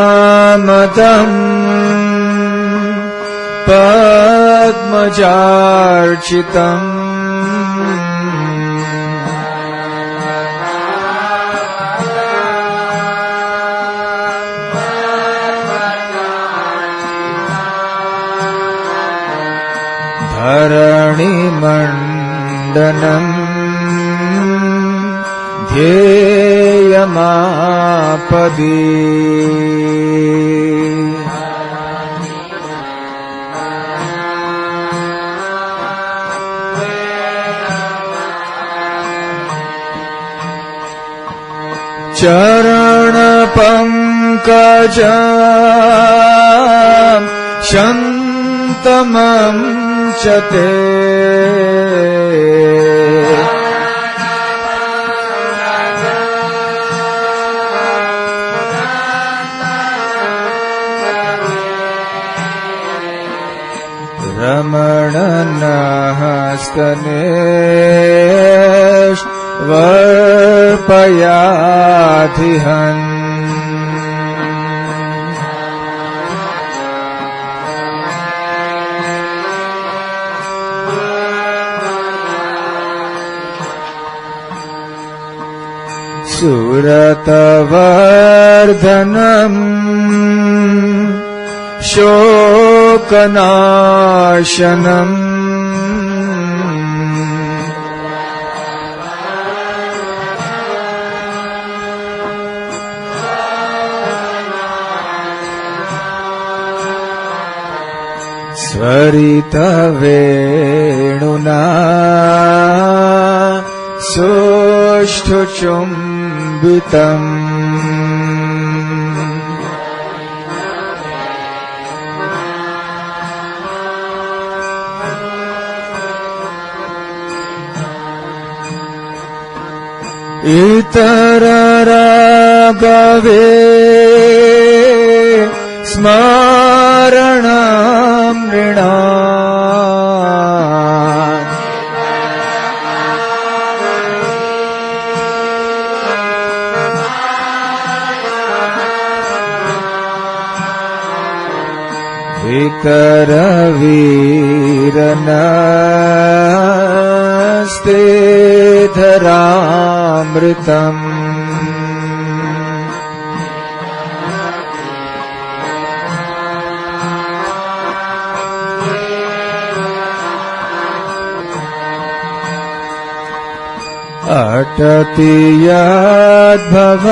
प्रणतकामदम् पद्मजार्चितम् धरणिमण्डनम् ध्येयमापदि चरण पंकज शन्तमं च ते रमणनाहस्तनेष्वर्पयाधिहन् सुरतवर्धनम् शोकनाशनम् स्वरितवेणुना सुष्ठुचुम्बितम् इतररागवे स्मरणं नृणाम् विकरवीरनस्ते धरामृतम् अटति यद्भवान्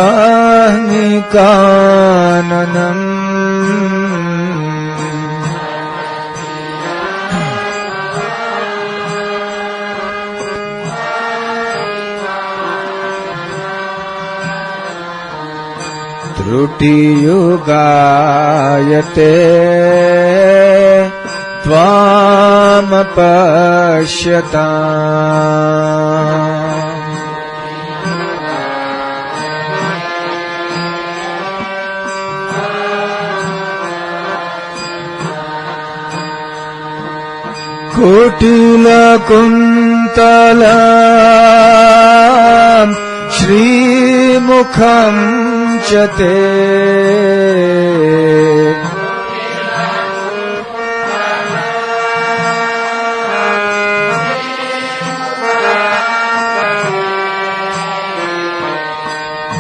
अह्निकाननम् त्रुटियुगायते त्वामपश्यताम् कुटिलकुन्तलम् श्रीमुखं च ते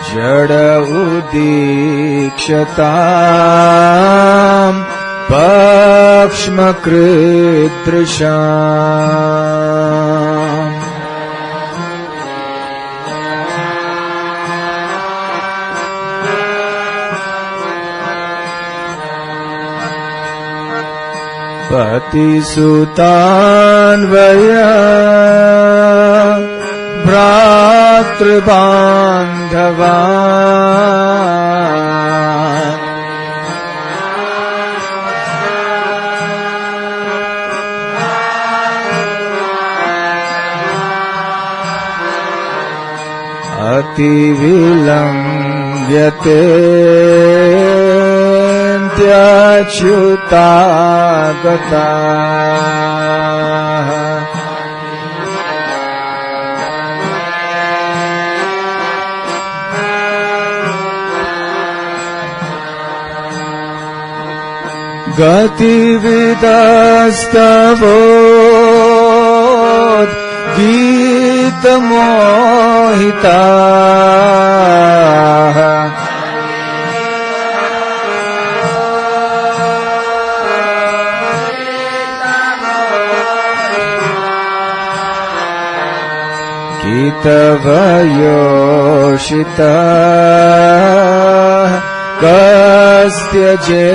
जड उदीक्षताम् पक्ष्मकृदृशाम् पतिसुतान्वया भ्रातृबान्धवा अतिविलम्ब्यते च्युतागता गतिविदस्तवो गीतमोहिता गीतवयोषिता कस्त्यजेन्निशि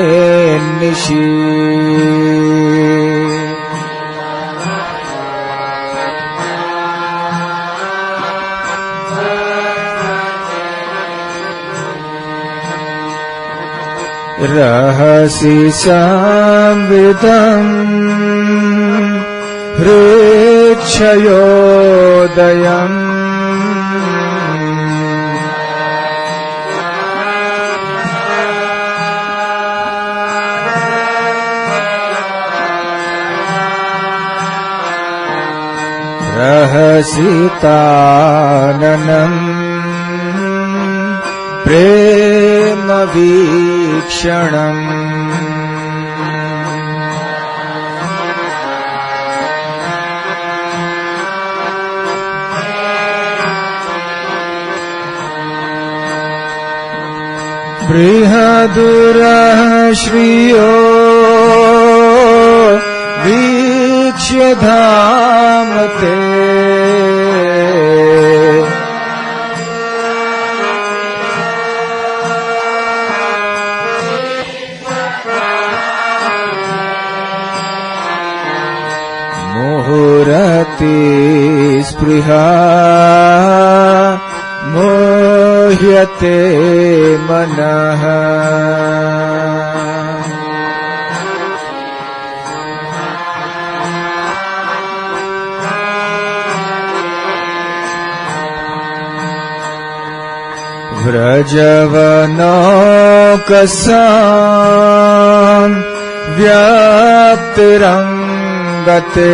रहसि संविदम् हृच्छयोदयम् रहसिताननम् प्रेमवीक्षणम् बृहदुरः श्रियो वीक्ष्य धाम ते मुहुरति स्पृहा मोह्यते मनः व्रजवनौकसां व्याप्तिरङ्गते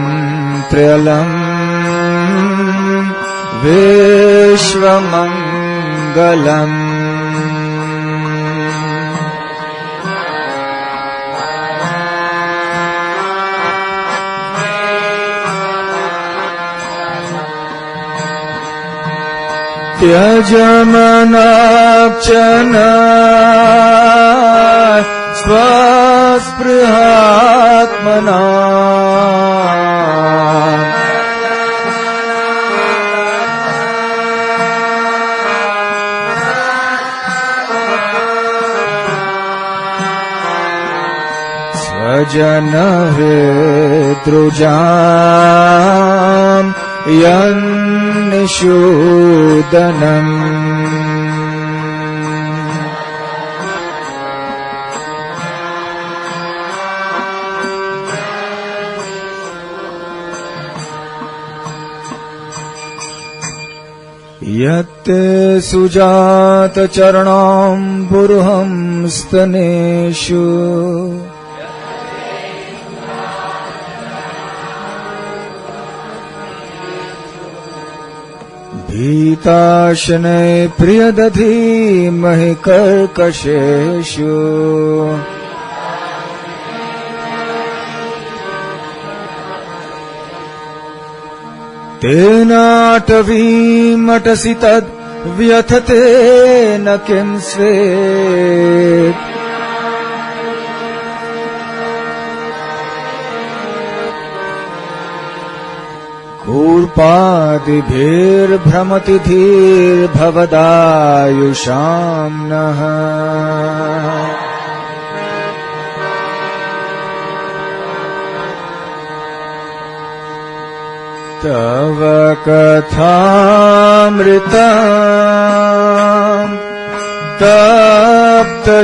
वृजिनहन्त्र्यलम् विश्वमङ्गलम् त्यजमनाक्षना स्वस्पृहात्मना स्वजनहृद्रुजाम् यन्निषूदनम् यत्ते सुजातचरणाम्बुरुहंस्तनेषु भीताशने प्रियदधीमहि कर्कशेषु तेनाटवीमटसि तद्व्यथते न किं स्वेत् कूर्पादिभिर्भ्रमति धीर्भवदायुषाम् नः तव कथामृतम् तप्तजीवनम्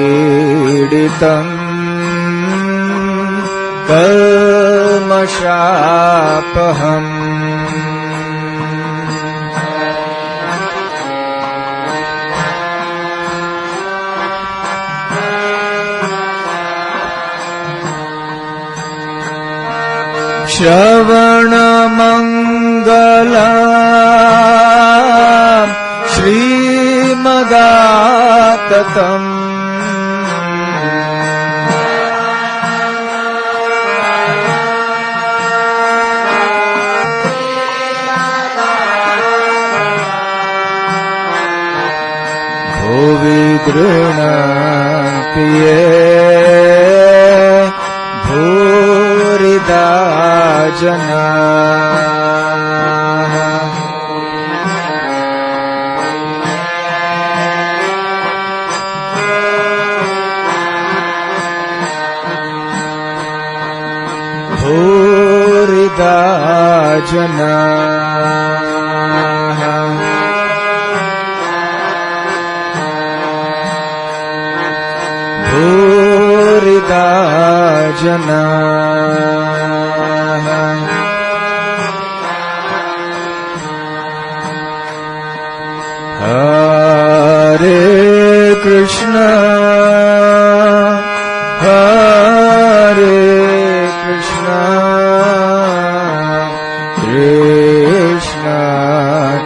कविभिरीडितम् कल्मषापहम् श्रवणमङ्गलम् श्रीमदाततम् गृह्णन्ति ये भूरिदा जनाः। भूरिदा जनाः भूरिदा जनाः। हरे कृष्ण हरे कृष्ण कृष्ण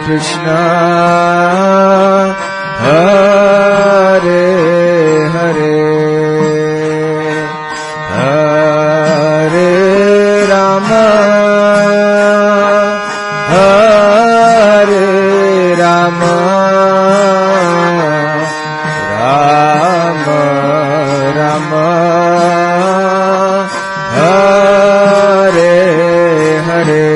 कृष्ण हरे हरे हरे राम हरे राम राम राम हरे हरे।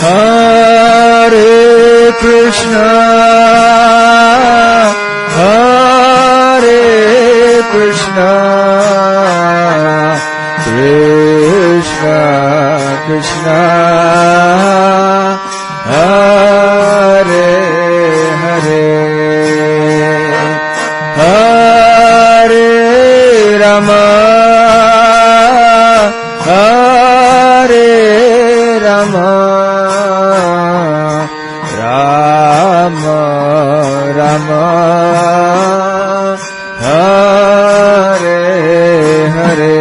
हरे कृष्ण हरे कृष्ण कृष्ण कृष्ण हरे हरे हरे राम हरे राम राम राम हरे हरे।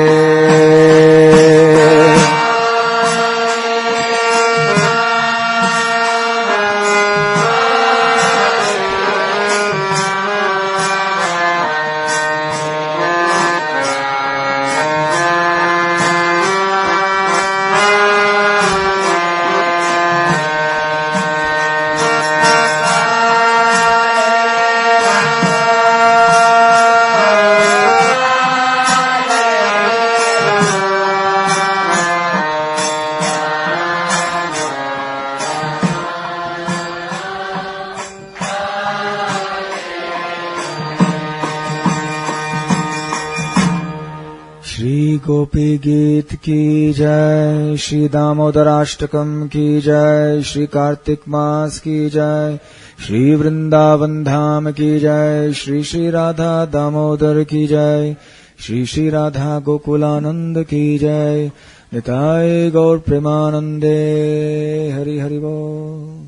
श्री गोपी गीत की जय, श्री दामोदराष्टकम की जय, श्री कार्तिक मास की जय, श्री वृंदावन धाम की जय, श्री श्री राधा दामोदर की जय, श्री श्री राधा गोकुलानंद की जय। निताय गौर प्रेमानंदे हरि हरि बोल।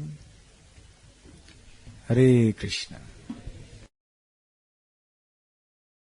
हरे कृष्ण।